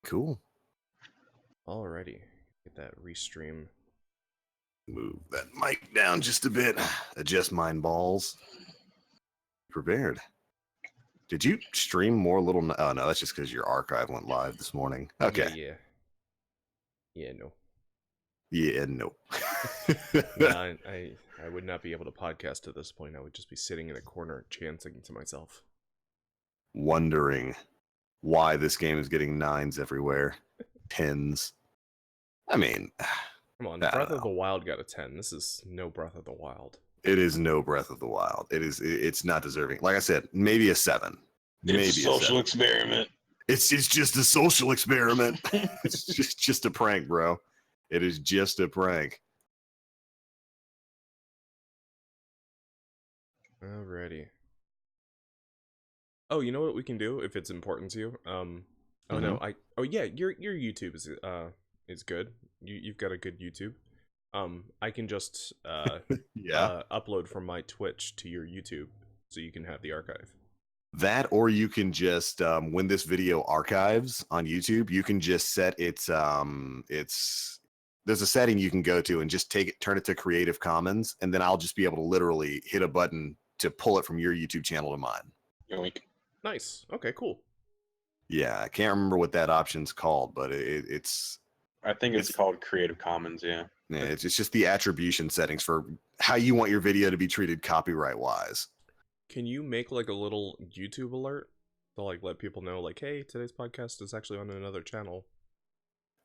Cool. Alrighty. Get that restream. Move that mic down just a bit. Adjust mine balls. Prepared. Did you stream more little? Oh no, that's just because your archive went live this morning. Okay. Yeah, no. Yeah, no. Yeah, I would not be able to podcast at this point. I would just be sitting in a corner chanting to myself. Wondering why this game is getting 9s everywhere. 10s. I mean, come on, Breath of the Wild got a 10. This is no Breath of the Wild. It is no Breath of the Wild. It's not deserving. Like I said, maybe a 7. Maybe it's a social experiment. It's just a social experiment. It's just a prank, bro. It is just a prank. Alrighty. Oh, you know what we can do if it's important to you? No, your YouTube is good. You've got a good YouTube. I can just upload from my Twitch to your YouTube so you can have the archive. That, or you can just when this video archives on YouTube, you can just set its there's a setting you can go to and just turn it to Creative Commons, and then I'll just be able to literally hit a button to pull it from your YouTube channel to mine. Yoink. Nice. Okay, cool. Yeah, I can't remember what that option's called, but it's I think it's called Creative Commons, yeah. Yeah, it's just the attribution settings for how you want your video to be treated copyright-wise. Can you make like a little YouTube alert to like let people know like, hey, today's podcast is actually on another channel?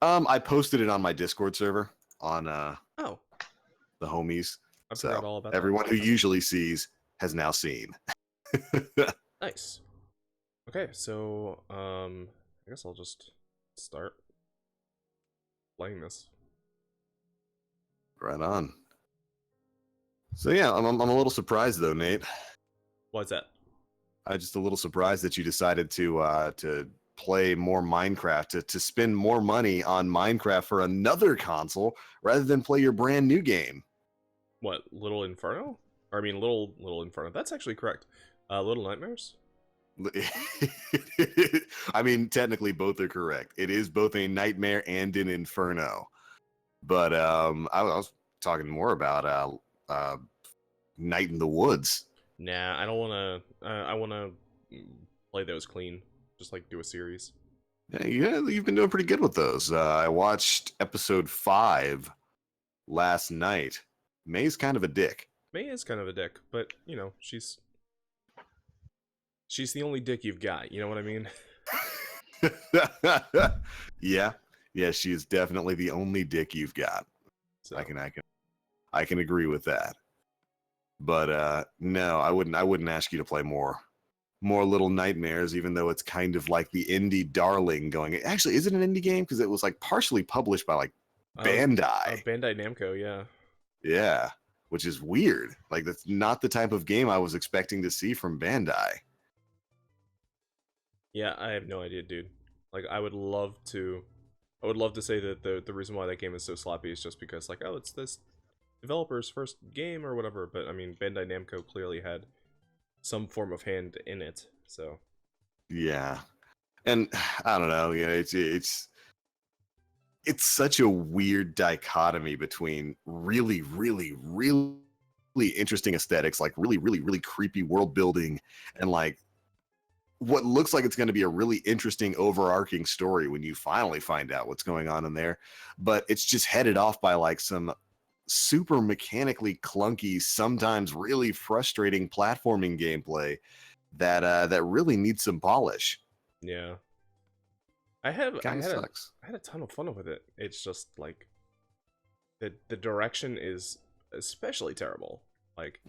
I posted it on my Discord server on the homies. I forgot all about everyone who usually sees has now seen. Nice. Okay, so I guess I'll just start playing this. Right on. So yeah, I'm a little surprised though, Nate. Why's that? I'm just a little surprised that you decided to play more Minecraft, to spend more money on Minecraft for another console rather than play your brand new game. What, Little Inferno? Or I mean, Little Inferno. That's actually correct. Little Nightmares? I mean, technically both are correct. It is both a nightmare and an inferno. But I was talking more about Night in the Woods. Nah, I don't want to. I want to play those clean. Just like do a series. Yeah, you've been doing pretty good with those. I watched episode 5 last night. May's kind of a dick. May is kind of a dick, but you know, she's the only dick you've got. You know what I mean? Yeah, she is definitely the only dick you've got. So. I can agree with that. But no, I wouldn't ask you to play more Little Nightmares, even though it's kind of like the indie darling going. Actually, is it an indie game? Because it was like partially published by like Bandai. Bandai Namco, yeah. Yeah, which is weird. Like that's not the type of game I was expecting to see from Bandai. Yeah, I have no idea, dude. Like I would love to say that the reason why that game is so sloppy is just because like, oh, it's this developer's first game or whatever, but I mean Bandai Namco clearly had some form of hand in it, so yeah. And I don't know, you know, it's such a weird dichotomy between really interesting aesthetics, like really creepy world building, and like what looks like it's going to be a really interesting overarching story when you finally find out what's going on in there, but it's just headed off by like some super mechanically clunky, sometimes really frustrating platforming gameplay that really needs some polish. Yeah, I had a ton of fun with it. It's just like the direction is especially terrible. Like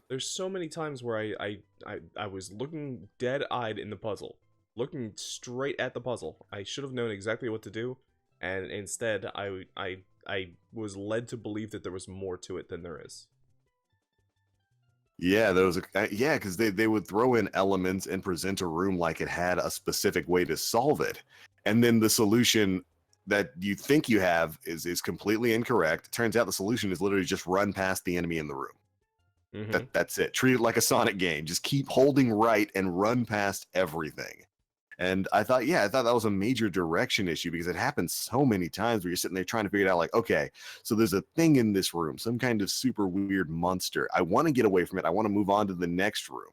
there's so many times where I was looking dead-eyed in the puzzle, looking straight at the puzzle. I should have known exactly what to do, and instead I was led to believe that there was more to it than there is. Yeah, because they would throw in elements and present a room like it had a specific way to solve it, and then the solution that you think you have is completely incorrect. Turns out the solution is literally just run past the enemy in the room. That's it. Treat it like a Sonic game. Just keep holding right and run past everything. And I thought that was a major direction issue because it happens so many times where you're sitting there trying to figure it out, like, okay, so there's a thing in this room, some kind of super weird monster. I want to get away from it. I want to move on to the next room.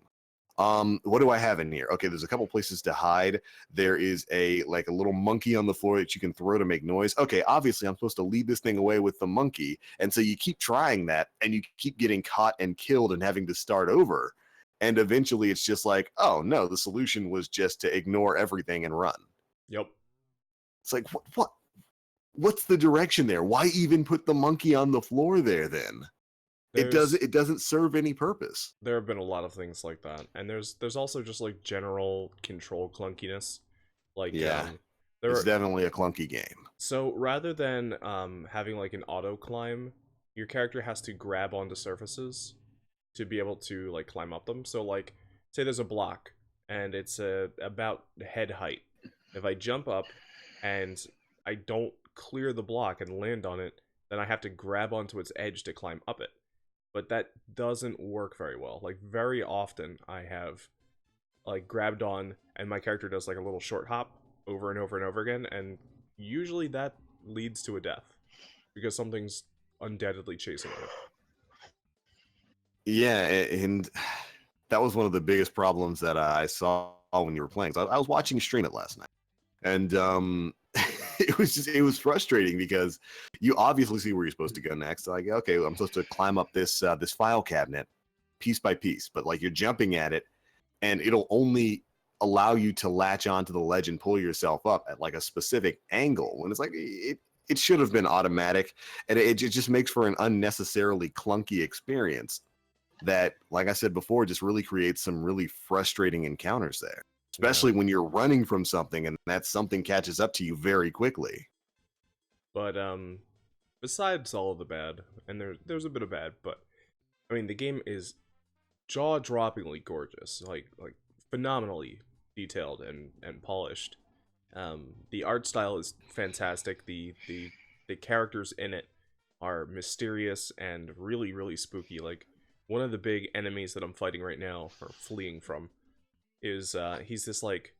What do I have in here? Okay, there's a couple places to hide. There is a little monkey on the floor that you can throw to make noise. Okay, obviously I'm supposed to lead this thing away with the monkey, and so you keep trying that, and you keep getting caught and killed and having to start over. And eventually it's just like, oh no, the solution was just to ignore everything and run. Yep. It's like, what's the direction there? Why even put the monkey on the floor there then? It doesn't serve any purpose. There have been a lot of things like that. And there's also just like general control clunkiness. Like it's definitely a clunky game. So rather than having like an auto climb, your character has to grab onto surfaces to be able to like climb up them. So like say there's a block and it's about head height. If I jump up and I don't clear the block and land on it, then I have to grab onto its edge to climb up it. But that doesn't work very well. Like very often I have like grabbed on and my character does like a little short hop over and over and over again, and usually that leads to a death because something's undoubtedly chasing it. Yeah, and that was one of the biggest problems that I saw when you were playing. So I was watching you stream it last night, and it was frustrating because you obviously see where you're supposed to go next. Like, okay, I'm supposed to climb up this file cabinet piece by piece, but like you're jumping at it, and it'll only allow you to latch onto the ledge and pull yourself up at like a specific angle. When it's like it should have been automatic, and it just makes for an unnecessarily clunky experience that, like I said before, just really creates some really frustrating encounters there, especially when you're running from something and that something catches up to you very quickly. But besides all of the bad, and there's a bit of bad, but I mean the game is jaw-droppingly gorgeous, like phenomenally detailed and polished. The art style is fantastic. The characters in it are mysterious and really, really spooky. Like one of the big enemies that I'm fighting right now, or fleeing from, is he's this like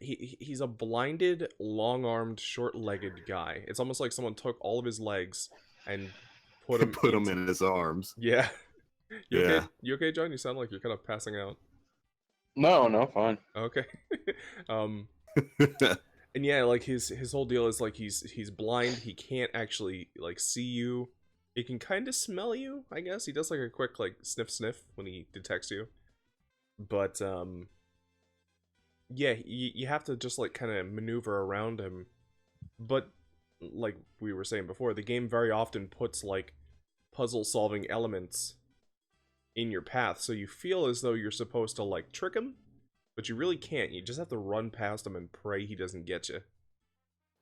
he's a blinded, long-armed, short-legged guy. It's almost like someone took all of his legs and put him in his arms. Yeah. Okay? You okay, John? You sound like you're kind of passing out. No, fine. Okay. And yeah, like his whole deal is like he's blind. He can't actually like see you. He can kind of smell you, I guess. He does like a quick like sniff when he detects you. But yeah, you have to just like kind of maneuver around him. But like we were saying before, the game very often puts like puzzle solving elements in your path, so you feel as though you're supposed to like trick him, but you really can't. You just have to run past him and pray he doesn't get you.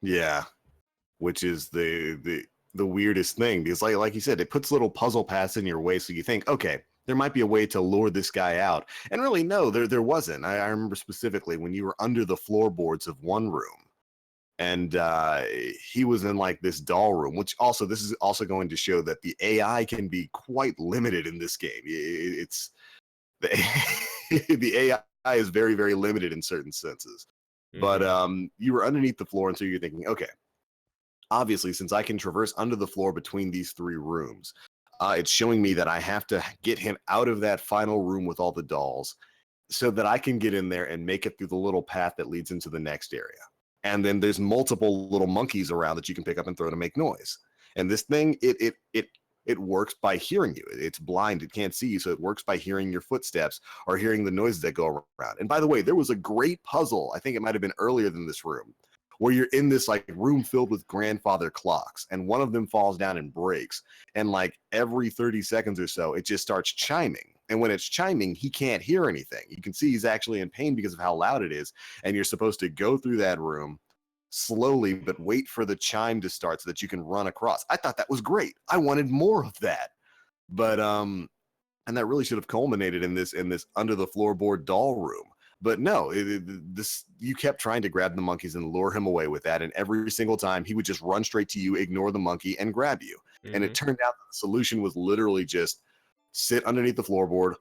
Yeah, which is the weirdest thing, because like you said, it puts little puzzle paths in your way, so you think, okay, there might be a way to lure this guy out, and really no, there wasn't. I remember specifically when you were under the floorboards of one room, and he was in like this doll room, which also, this is also going to show that the AI can be quite limited in this game. It's the AI is very, very limited in certain senses. Mm-hmm. But you were underneath the floor, and so you're thinking, okay, obviously, since I can traverse under the floor between these three rooms, it's showing me that I have to get him out of that final room with all the dolls so that I can get in there and make it through the little path that leads into the next area. And then there's multiple little monkeys around that you can pick up and throw to make noise. And this thing, it works by hearing you. It's blind, it can't see you, so it works by hearing your footsteps or hearing the noises that go around. And by the way, there was a great puzzle, I think it might have been earlier than this room, where you're in this like room filled with grandfather clocks, and one of them falls down and breaks. And like every 30 seconds or so, it just starts chiming. And when it's chiming, he can't hear anything. You can see he's actually in pain because of how loud it is. And you're supposed to go through that room slowly, but wait for the chime to start so that you can run across. I thought that was great. I wanted more of that. But and that really should have culminated in this under the floorboard doll room. But no, you kept trying to grab the monkeys and lure him away with that, and every single time he would just run straight to you, ignore the monkey, and grab you. Mm-hmm. And it turned out that the solution was literally just sit underneath the floorboard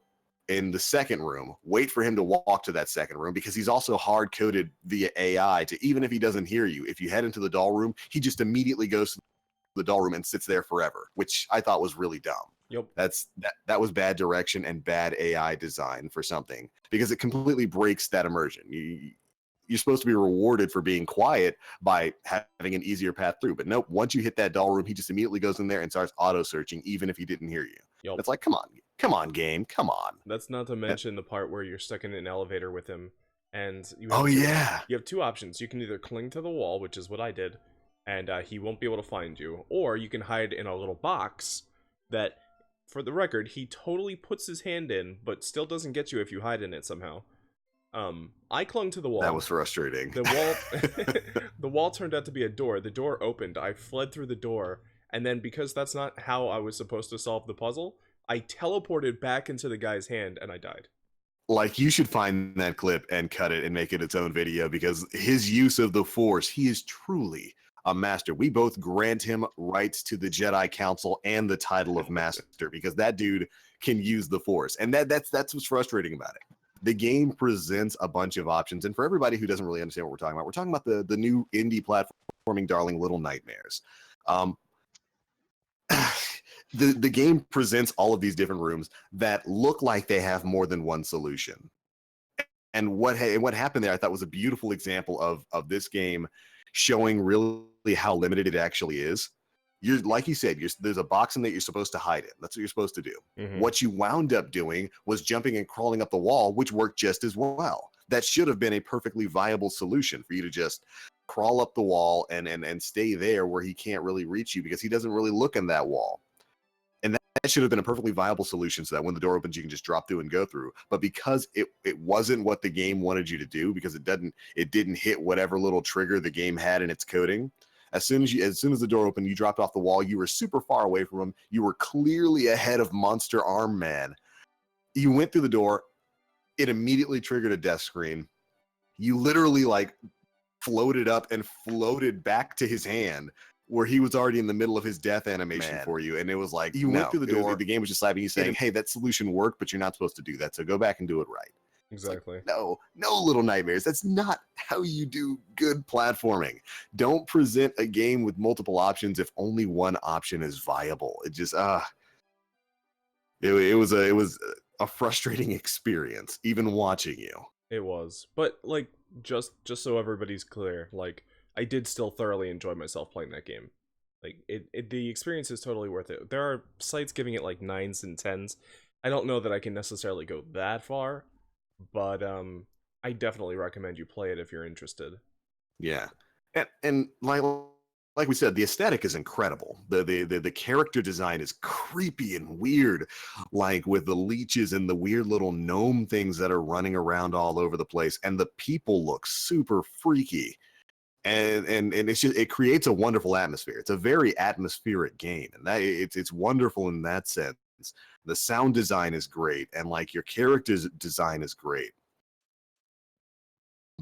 in the second room, wait for him to walk to that second room, because he's also hard coded via AI to, even if he doesn't hear you, if you head into the doll room, he just immediately goes to the doll room and sits there forever, which I thought was really dumb. Yep. That was bad direction and bad AI design for something, because it completely breaks that immersion. You're supposed to be rewarded for being quiet by having an easier path through. But nope, once you hit that doll room, he just immediately goes in there and starts auto-searching, even if he didn't hear you. Yep. It's like, come on, game, come on. That's not to mention the part where you're stuck in an elevator with him, and you have two options. You can either cling to the wall, which is what I did, and he won't be able to find you, or you can hide in a little box that, for the record, he totally puts his hand in, but still doesn't get you if you hide in it somehow. I clung to the wall. That was frustrating. The wall turned out to be a door. The door opened. I fled through the door, and then because that's not how I was supposed to solve the puzzle, I teleported back into the guy's hand, and I died. Like, you should find that clip and cut it and make it its own video, because his use of the Force, he is truly a master. We both grant him rights to the Jedi Council and the title of Master, because that dude can use the Force, and that's what's frustrating about it. The game presents a bunch of options, and for everybody who doesn't really understand what we're talking about the new indie platforming darling Little Nightmares. The game presents all of these different rooms that look like they have more than one solution. And what happened there, I thought, was a beautiful example of this game showing really how limited it actually is. Like you said, there's a box in that you're supposed to hide in. That's what you're supposed to do. Mm-hmm. What you wound up doing was jumping and crawling up the wall, which worked just as well. That should have been a perfectly viable solution for you to just crawl up the wall and stay there where he can't really reach you, because he doesn't really look in that wall. And that should have been a perfectly viable solution, so that when the door opens, you can just drop through and go through. But because it wasn't what the game wanted you to do, because it didn't hit whatever little trigger the game had in its coding, as soon as the door opened, you dropped off the wall. You were super far away from him. You were clearly ahead of Monster Arm Man. You went through the door. It immediately triggered a death screen. You literally floated up and floated back to his hand, where he was already in the middle of his death animation for you. And it was like, you went through the door. The game was just slapping you, saying, hey, that solution worked, but you're not supposed to do that. So go back and do it right. Exactly. Like, no, Little Nightmares. That's not how you do good platforming. Don't present a game with multiple options if only one option is viable. It just it was a frustrating experience, even watching you. It was, but just so everybody's clear, I did still thoroughly enjoy myself playing that game. The experience is totally worth it. There are sites giving it 9s and 10s. I don't know that I can necessarily go that far, but I definitely recommend you play it if you're interested. Yeah, and like we said, the aesthetic is incredible. The character design is creepy and weird, with the leeches and the weird little gnome things that are running around all over the place, and the people look super freaky. And it's just, it creates a wonderful atmosphere. It's a very atmospheric game, and that it's wonderful in that sense. The sound design is great, and your character's design is great.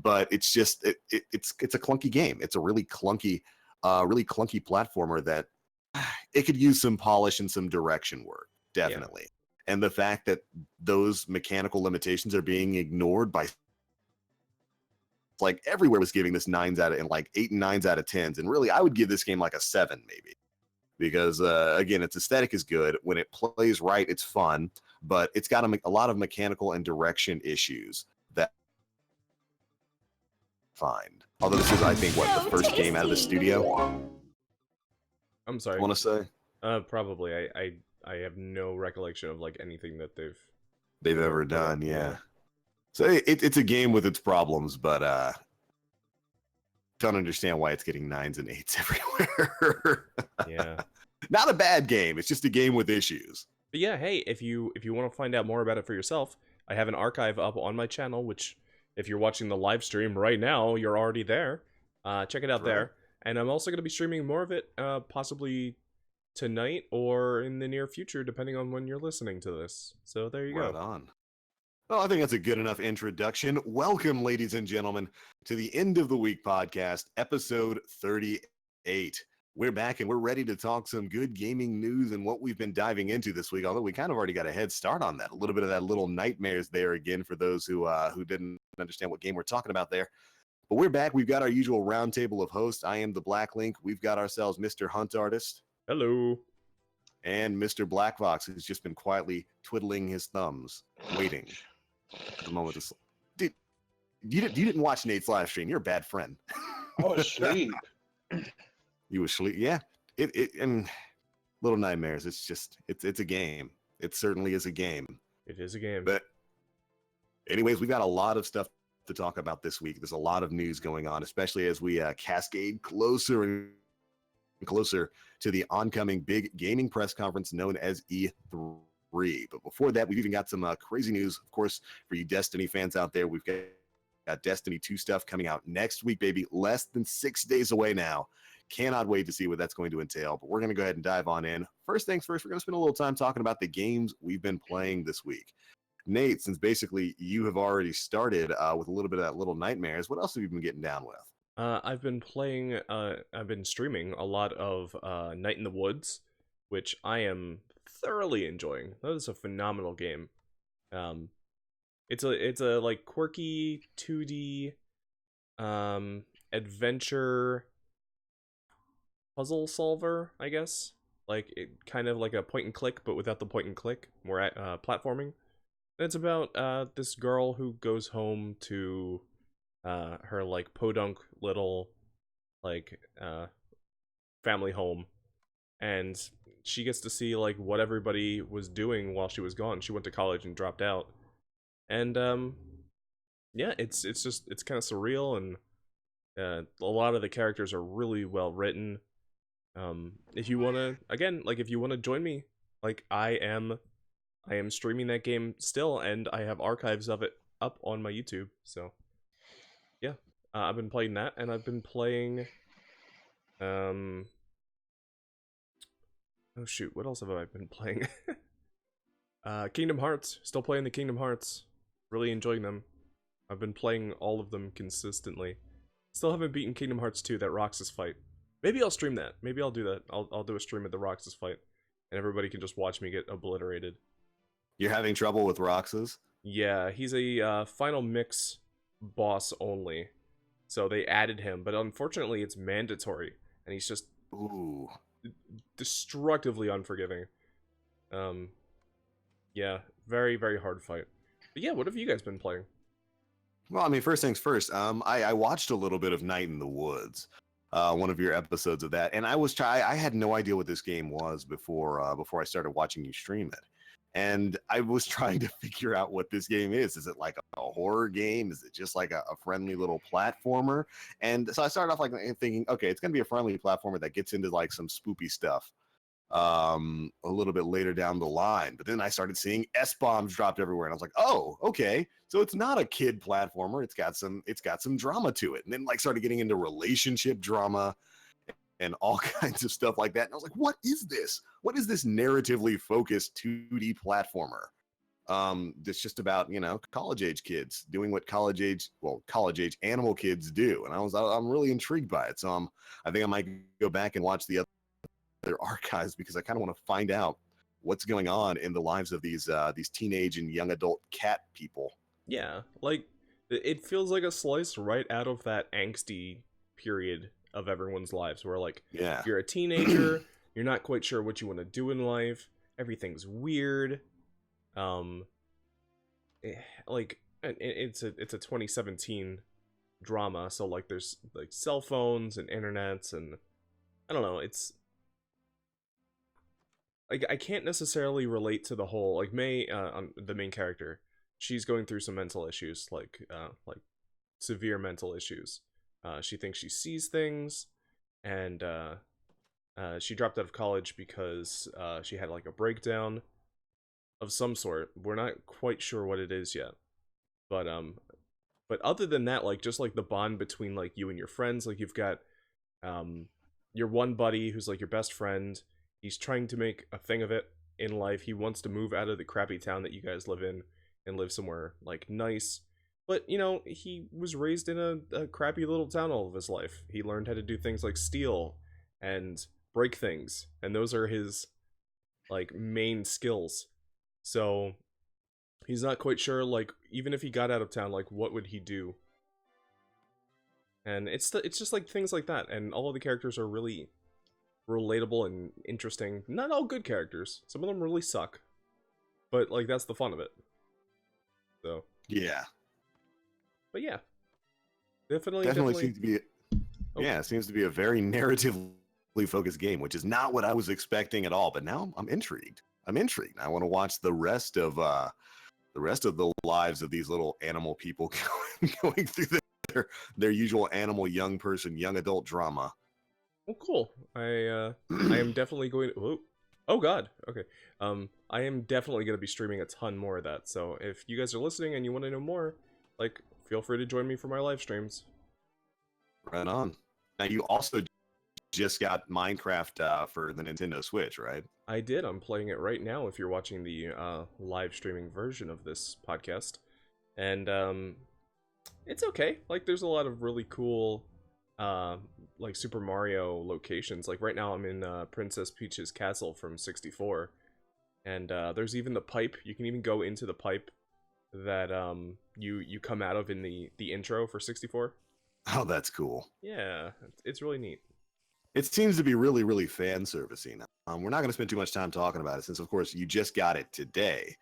But it's just it's a clunky game. It's a really clunky platformer that it could use some polish and some direction work, definitely. Yeah. And the fact that those mechanical limitations are being ignored by everywhere was giving this 9s out of, and 8 and 9s out of 10s, and really I would give this game a 7 maybe, because again, its aesthetic is good. When it plays right, it's fun, but it's got a lot of mechanical and direction issues that find. Although this is, I think, the first game out of the studio. I'm sorry. I want to say. Probably. I have no recollection of anything that they've ever done. Yeah. So it's a game with its problems, but don't understand why it's getting 9s and 8s everywhere. Yeah. Not a bad game. It's just a game with issues. But yeah, hey, if you want to find out more about it for yourself, I have an archive up on my channel, which if you're watching the live stream right now, you're already there. Check it out there. And I'm also going to be streaming more of it, possibly tonight or in the near future, depending on when you're listening to this. So there you go. Right on. Well, I think that's a good enough introduction. Welcome, ladies and gentlemen, to the End of the Week podcast, episode 38. We're back and we're ready to talk some good gaming news and what we've been diving into this week. Although we kind of already got a head start on that, a little bit of that little nightmares there again for those who didn't understand what game we're talking about there. But we're back. We've got our usual roundtable of hosts. I am the Black Link. We've got ourselves Mr. Hunt Artist. Hello. And Mr. Black Fox, who's just been quietly twiddling his thumbs, waiting for the moment to. Dude, you didn't watch Nate's live stream. You're a bad friend. I was asleep. You was sleep. Yeah. It and Little Nightmares. It's a game. It certainly is a game. It is a game. But anyways, we've got a lot of stuff to talk about this week. There's a lot of news going on, especially as we cascade closer and closer to the oncoming big gaming press conference known as E3. But before that, we've even got some crazy news, of course, for you Destiny fans out there. We've got Destiny 2 stuff coming out next week, baby. Less than 6 days away now. Cannot wait to see what that's going to entail, but we're going to go ahead and dive on in. First things first, we're going to spend a little time talking about the games we've been playing this week. Nate, since basically you have already started with a little bit of that Little Nightmares, what else have you been getting down with? I've been streaming a lot of Night in the Woods, which I am thoroughly enjoying. That is a phenomenal game. It's a like quirky 2D adventure puzzle solver, I guess. Like it kind of like a point and click, but without the point and click, more platforming. And it's about this girl who goes home to her like podunk little like family home, and she gets to see like what everybody was doing while she was gone. She went to college and dropped out, and yeah, it's kind of surreal, and a lot of the characters are really well written. If you want to, again, like if you want to join me, like I am streaming that game still, and I have archives of it up on my YouTube. So yeah, I've been playing that, and I've been playing oh shoot, what else have I been playing? Kingdom Hearts. Still playing the Kingdom Hearts. Really enjoying them. I've been playing all of them consistently. Still haven't beaten Kingdom Hearts 2, that Roxas fight. Maybe I'll stream that. Maybe I'll do that. I'll do a stream of the Roxas fight, and everybody can just watch me get obliterated. You're having trouble with Roxas? Yeah, he's a final mix boss only. So they added him, but unfortunately it's mandatory, and he's just destructively unforgiving. Yeah, very, very hard fight. But yeah, what have you guys been playing? Well, I mean, first things first, I watched a little bit of Night in the Woods, one of your episodes of that, and I had no idea what this game was before I started watching you stream it. And I was trying to figure out what this game is. Is it like a horror game? Is it just like a friendly little platformer? And so I started off like thinking, okay, it's going to be a friendly platformer that gets into like some spoopy stuff a little bit later down the line. But then I started seeing S-bombs dropped everywhere, and I was like, oh, okay, so it's not a kid platformer. It's got some drama to it. And then like started getting into relationship drama and all kinds of stuff like that. And I was like, what is this? What is this narratively focused 2D platformer? That's just about, college age kids doing what college age animal kids do. And I'm really intrigued by it. So I think I might go back and watch the other archives, because I kind of want to find out what's going on in the lives of these teenage and young adult cat people. Yeah, like it feels like a slice right out of that angsty period of everyone's lives, where like, yeah, you're a teenager, you're not quite sure what you want to do in life, everything's weird. Like it's a 2017 drama, so like there's like cell phones and internets, and I don't know, it's like I can't necessarily relate to the whole like May, the main character. She's going through some mental issues, like severe mental issues. She thinks she sees things, and she dropped out of college because she had like a breakdown of some sort. We're not quite sure what it is yet, but other than that, like just like the bond between like you and your friends, like you've got your one buddy who's like your best friend. He's trying to make a thing of it in life. He wants to move out of the crappy town that you guys live in and live somewhere like nice. But, he was raised in a crappy little town all of his life. He learned how to do things like steal and break things, and those are his like main skills. So he's not quite sure, like, even if he got out of town, like, what would he do? And it's just like things like that, and all of the characters are really relatable and interesting. Not all good characters. Some of them really suck, but like that's the fun of it. So yeah, but yeah, definitely seems to be. Oh. Yeah, it seems to be a very narratively focused game, which is not what I was expecting at all. But now I'm intrigued. I want to watch the rest of the lives of these little animal people going through their usual animal young person, young adult drama. Oh, cool. I am definitely going to... Oh god. Okay. I am definitely going to be streaming a ton more of that. So if you guys are listening and you want to know more, like, feel free to join me for my live streams. Right on. Now you also just got Minecraft for the Nintendo Switch, right? I did. I'm playing it right now if you're watching the live streaming version of this podcast. And it's okay. Like, there's a lot of really cool like Super Mario locations. Like right now I'm in Princess Peach's castle from 64. And there's even the pipe. You can even go into the pipe that you come out of in the intro for 64. Oh, that's cool. Yeah, it's really neat. It seems to be really, really fan servicing. We're not going to spend too much time talking about it since, of course, you just got it today.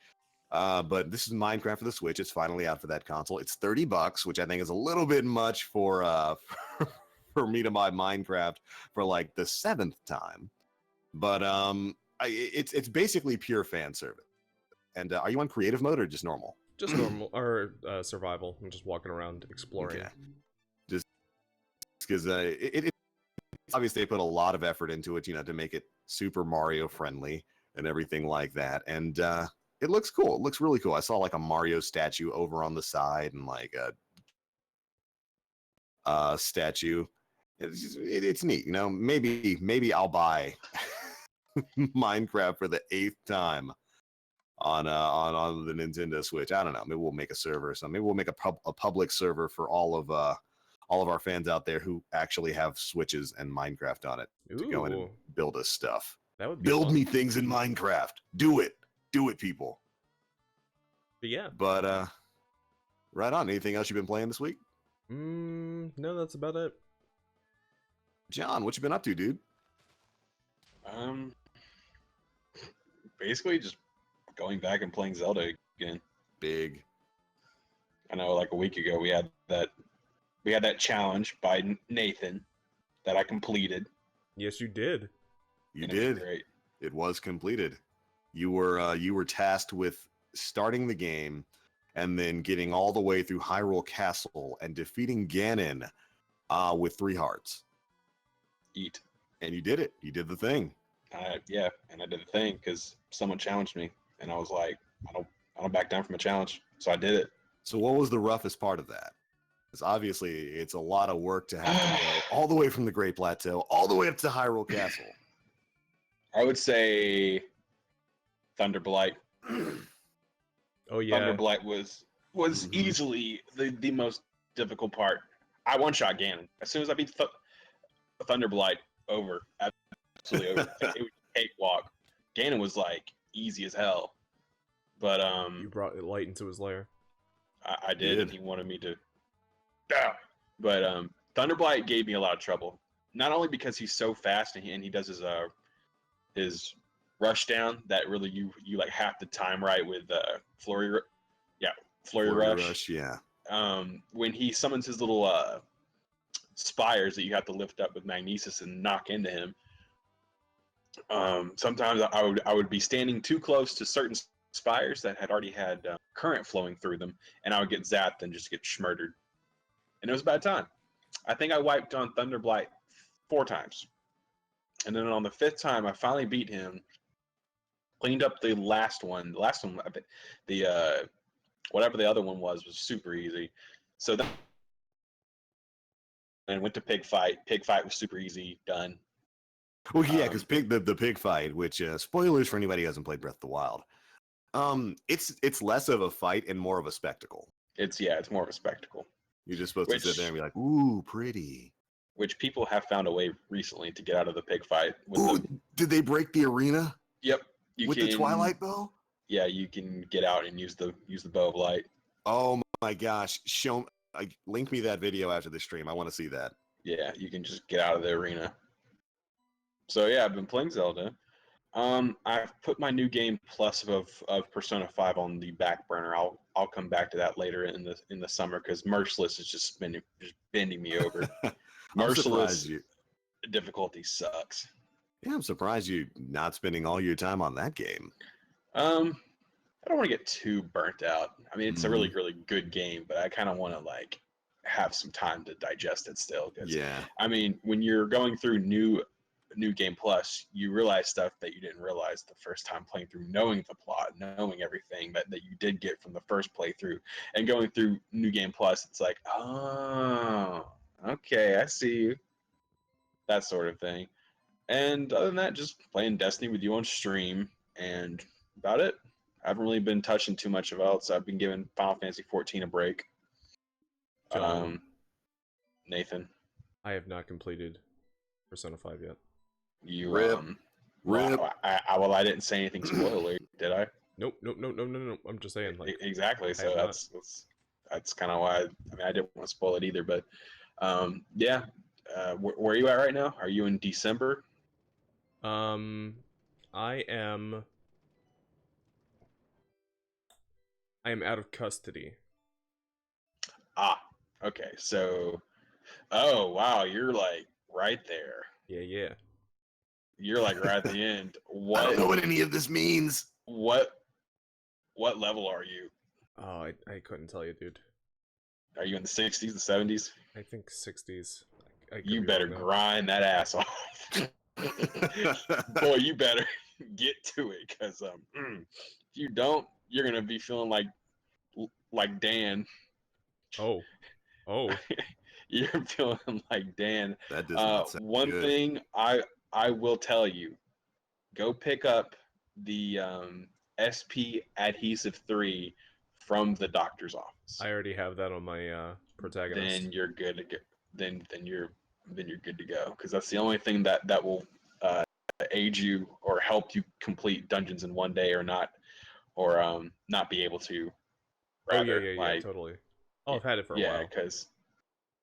But this is Minecraft for the Switch. It's finally out for that console. It's $30, which I think is a little bit much for for me to buy Minecraft for like the 7th time. But it's basically pure fan service. And are you on creative mode or just normal? Just normal or survival. I'm just walking around exploring. Okay. Just because it's obviously they put a lot of effort into it, to make it Super Mario friendly and everything like that. And it looks cool. It looks really cool. I saw like a Mario statue over on the side and like a statue. It's neat, Maybe I'll buy Minecraft for the 8th time on the Nintendo Switch. I don't know. Maybe we'll make a server or something. Maybe we'll make a public server for all of our fans out there who actually have Switches and Minecraft on it to go in and build us stuff. That would be build fun. me things in Minecraft. Do it, people. But yeah. But right on. Anything else you've been playing this week? No, that's about it. John, what you been up to, dude? Basically just going back and playing Zelda again. Big. I know, like a week ago we had that challenge by Nathan that I completed. Yes, you did. You did. Great. It was completed. You were tasked with starting the game and then getting all the way through Hyrule Castle and defeating Ganon with 3 hearts. Eat. And you did it. You did the thing. Yeah, and I did the thing because someone challenged me, and I was like, I don't back down from a challenge, so I did it. So what was the roughest part of that? Because obviously it's a lot of work to have to go all the way from the Great Plateau all the way up to Hyrule Castle. I would say Thunderblight. Oh yeah. Thunderblight was easily the most difficult part. I one-shot Ganon. As soon as I beat Thunderblight, over. Absolutely over. It was a cakewalk. Ganon was like easy as hell. But you brought light into his lair. I did, and he wanted me to. But Thunderblight gave me a lot of trouble. Not only because he's so fast and he does his rush down that really you like have to time right with Flurry Rush. Yeah. When he summons his little spires that you have to lift up with magnesis and knock into him. Sometimes I would be standing too close to certain spires that had already had current flowing through them, and I would get zapped and just get schmurdered. And it was a bad time. I think I wiped on Thunderblight 4 times. And then on the 5th time, I finally beat him, cleaned up the last one. The last one, the whatever the other one was super easy. So then and went to Pig Fight. Pig Fight was super easy, done. Well, yeah, because the pig fight, which spoilers for anybody who hasn't played Breath of the Wild, it's less of a fight and more of a spectacle. It's more of a spectacle. You're just supposed to sit there and be like, "Ooh, pretty." which people have found a way recently to get out of the pig fight. Ooh, did they break the arena? Yep. With the Twilight Bow? Yeah, you can get out and use the bow of light. Oh my gosh! Link me that video after the stream. I want to see that. Yeah, you can just get out of the arena. So yeah, I've been playing Zelda. I've put my new game plus of Persona 5 on the back burner. I'll come back to that later in the summer because Merciless is just bending me over. Merciless difficulty sucks. Yeah, I'm surprised you not spending all your time on that game. I don't want to get too burnt out. I mean, it's a really, really good game, but I kind of want to like have some time to digest it still. Yeah. I mean, when you're going through new game plus, you realize stuff that you didn't realize the first time playing through, knowing the plot, knowing everything that you did get from the first playthrough, and going through new game plus, it's like, oh, okay, I see you. That sort of thing. And other than that, just playing Destiny with you on stream, and about it. I haven't really been touching too much of else. I've been giving Final Fantasy 14 a break. John, Nathan, I have not completed Persona 5 yet. You Rip. Well, I didn't say anything spoiler, did I? Nope. I'm just saying, like, exactly. So that's kind of why. I mean, I didn't want to spoil it either, but yeah. Where are you at right now? Are you in December? I am out of custody. Ah, okay. So, oh wow, you're like right there. Yeah. You're like right at the end. What? I don't know what any of this means. What level are you? Oh, I couldn't tell you, dude. Are you in the 60s, the 70s? I think 60s. You better grind that ass off. Boy, you better get to it, because if you don't, you're gonna be feeling like Dan. Oh. You're feeling like Dan. That does not sound one good. thing I will tell you: go pick up the SP Adhesive 3 from the doctor's office. I already have that on my protagonist. Then you're good to go. Then you're good to go, because that's the only thing that will aid you or help you complete dungeons in one day, or not be able to. Rather, yeah, totally. Oh, I've had it for a while. Yeah, because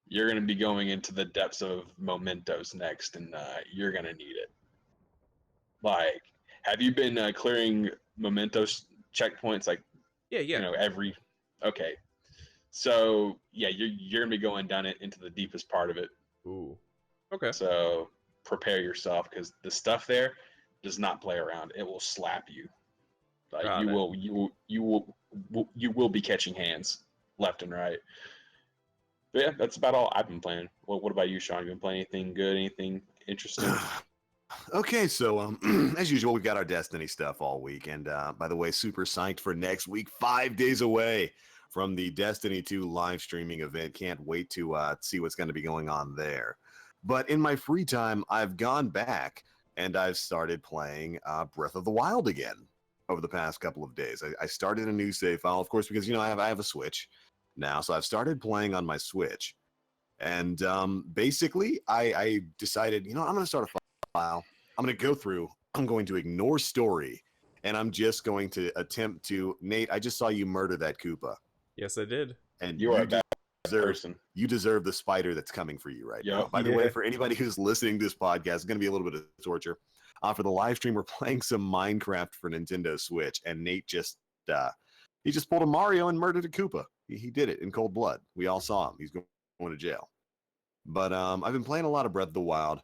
you're going to be going into the depths of mementos next, and you're going to need it. Like, have you been clearing mementos checkpoints? Like, yeah. You know, okay. So yeah, you're gonna be going down it into the deepest part of it. Ooh. Okay. So prepare yourself, because the stuff there does not play around. It will slap you. Like you will be catching hands left and right. But yeah, that's about all I've been playing. What about you, Sean? You been playing anything good? Anything interesting? Okay, so as usual, we've got our Destiny stuff all week, and by the way, super psyched for next week. 5 days away from the Destiny 2 live streaming event. Can't wait to see what's going to be going on there. But in my free time, I've gone back and I've started playing Breath of the Wild again over the past couple of days. I started a new save file, of course, because I have a Switch now, so I've started playing on my Switch, and basically, I decided, I'm going to start a file. I'm going to go through. I'm going to ignore story, and I'm just going to attempt to. Nate, I just saw you murder that Koopa. Yes, I did. And you are a bad person. You deserve the spider that's coming for you right now. Yep. By the way, for anybody who's listening to this podcast, it's going to be a little bit of torture. For the live stream, we're playing some Minecraft for Nintendo Switch, and Nate just pulled a Mario and murdered a Koopa. He did it in cold blood. We all saw him. He's going to jail. But I've been playing a lot of Breath of the Wild.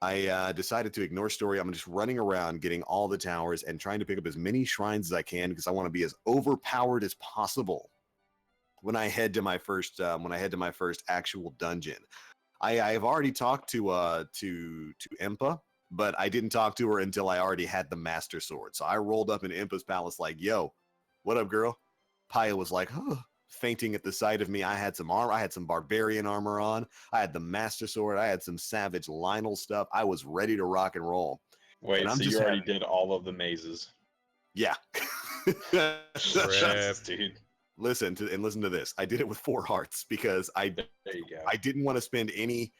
I decided to ignore story. I'm just running around getting all the towers and trying to pick up as many shrines as I can, because I want to be as overpowered as possible when I head to my first actual dungeon. I have already talked to Impa, but I didn't talk to her until I already had the Master Sword. So I rolled up in Impa's palace like, "Yo, what up, girl?" Paya was like, fainting at the sight of me. I had some armor. I had some barbarian armor on. I had the Master Sword. I had some Savage Lionel stuff. I was ready to rock and roll. Wait, so you already did all of the mazes? Yeah. Dude. Listen to this. I did it with 4 hearts because I didn't want to spend any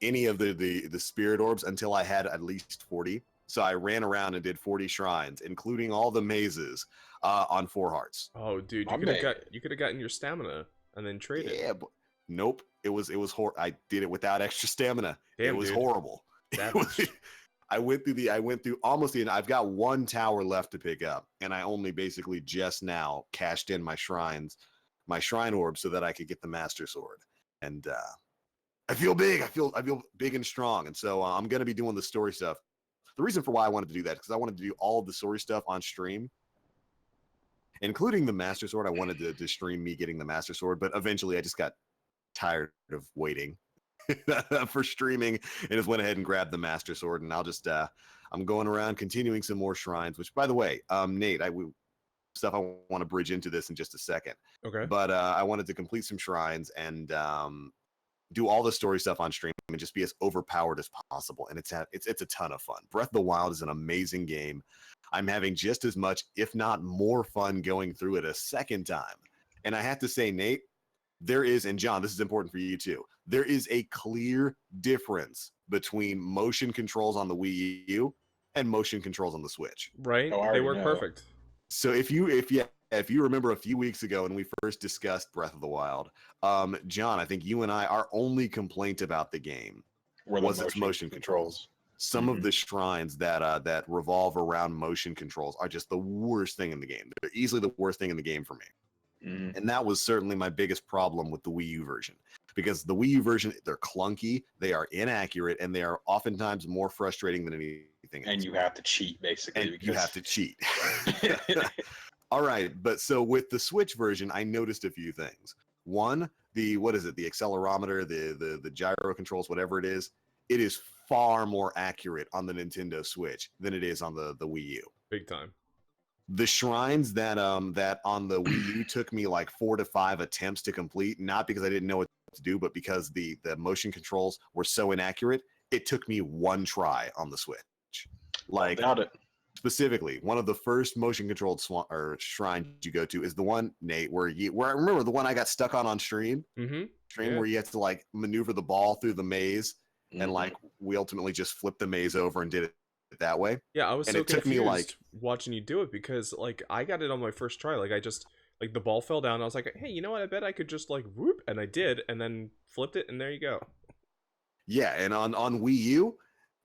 any of the spirit orbs until I had at least 40. So I ran around and did 40 shrines, including all the mazes, on 4 hearts. Oh, dude, you could have gotten your stamina and then traded. Yeah, but nope. It was I did it without extra stamina. Damn, it was dude. horrible. I went through almost the end. I've got 1 tower left to pick up, and I only basically just now cashed in my shrine orb so that I could get the master sword. And I feel big. I feel big and strong. And so I'm going to be doing the story stuff. The reason for why I wanted to do that is because I wanted to do all of the story stuff on stream, including the master sword. I wanted to stream me getting the master sword, but eventually I just got tired of waiting for streaming and just went ahead and grabbed the master sword. And I'll just I'm going around continuing some more shrines, which, by the way, Nate, I want to bridge into this in just a second. Okay. But I wanted to complete some shrines and do all the story stuff on stream and just be as overpowered as possible. And it's a ton of fun. Breath of the Wild is an amazing game. I'm having just as much, if not more, fun going through it a second time. And I have to say, Nate, there is, and John, this is important for you too, there is a clear difference between motion controls on the Wii U and motion controls on the Switch. Right? They work perfect. So if you remember a few weeks ago when we first discussed Breath of the Wild, John, I think you and I, our only complaint about the game was its motion controls. Some of the shrines that revolve around motion controls are just the worst thing in the game. They're easily the worst thing in the game for me. And that was certainly my biggest problem with the Wii U version, because the Wii U version, they're clunky, they are inaccurate, and they are oftentimes more frustrating than anything else. And you have to cheat, basically. You have to cheat. All right, but so with the Switch version, I noticed a few things. One, the accelerometer, the gyro controls, whatever it is far more accurate on the Nintendo Switch than it is on the Wii U. Big time. The shrines that on the Wii U took me like 4 to 5 attempts to complete, not because I didn't know what to do, but because the motion controls were so inaccurate, it took me 1 try on the Switch. Like, doubt it. Specifically, one of the first motion controlled shrines you go to is the one, Nate, where I remember the one I got stuck on stream. Where you have to like maneuver the ball through the maze, and like we ultimately just flipped the maze over and did it that way. Yeah, I was so confused watching you do it, because like I got it on my first try. Like I just, like, the ball fell down and I was like, hey, you know what, I bet I could just like whoop, and I did, and then flipped it, and there you go. Yeah, and on Wii U,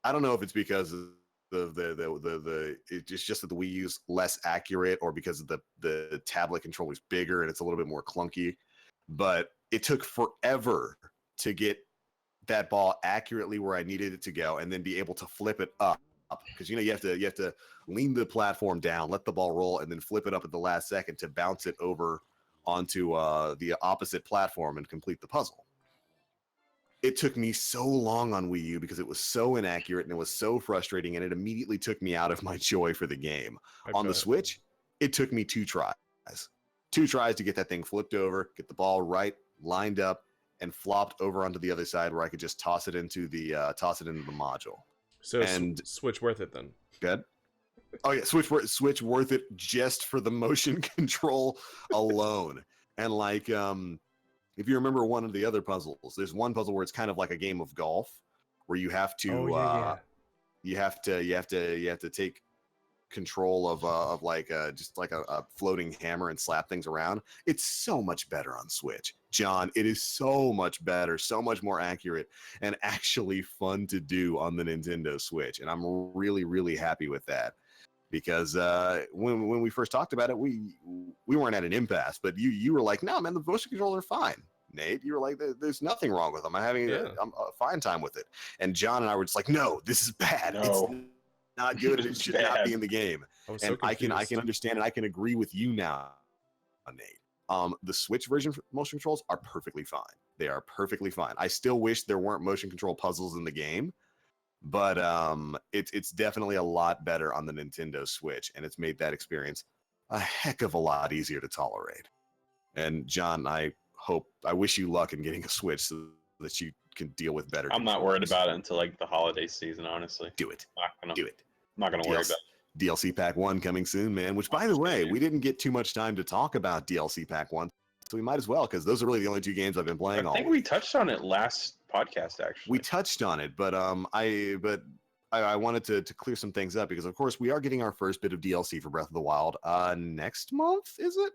I don't know if it's because of it's just that the Wii U's less accurate, or because of the tablet controller's bigger and it's a little bit more clunky, but it took forever to get that ball accurately where I needed it to go, and then be able to flip it up, because you have to lean the platform down, let the ball roll, and then flip it up at the last second to bounce it over onto the opposite platform and complete the puzzle. It took me so long on Wii U because it was so inaccurate and it was so frustrating, and it immediately took me out of my joy for the game. On the Switch, it took me 2 tries. 2 tries to get that thing flipped over, get the ball right, lined up, and flopped over onto the other side where I could just toss it into the module. So Switch worth it then? Good. Oh yeah, Switch worth it just for the motion control alone. And like if you remember one of the other puzzles, there's one puzzle where it's kind of like a game of golf, where you have to you have to take control of like just like a floating hammer and slap things around. It's so much better on Switch, John. It is so much better, so much more accurate, and actually fun to do on the Nintendo Switch. And I'm really, really happy with that, because when we first talked about it, we weren't at an impasse, but you were like, no, man, the motion controls are fine. Nate, you were like, there's nothing wrong with them. I'm having a fine time with it. And John and I were just like, no, this is bad. No. It's not good, and it should not be in the game. And I can understand, and I can agree with you now, Nate. The Switch version motion controls are perfectly fine. They are perfectly fine. I still wish there weren't motion control puzzles in the game, but it's definitely a lot better on the Nintendo Switch, and it's made that experience a heck of a lot easier to tolerate. And John, I wish you luck in getting a Switch so that you can deal with better. I'm not worried about it until like the holiday season, honestly. Do it. Do it. I'm not gonna worry about it. DLC Pack 1 coming soon, man. Which, by the way, we didn't get too much time to talk about DLC Pack 1, so we might as well, because those are really the only 2 games I've been playing. I think we touched on it last podcast actually. We touched on it, but I wanted to clear some things up because of course we are getting our first bit of DLC for Breath of the Wild next month, is it?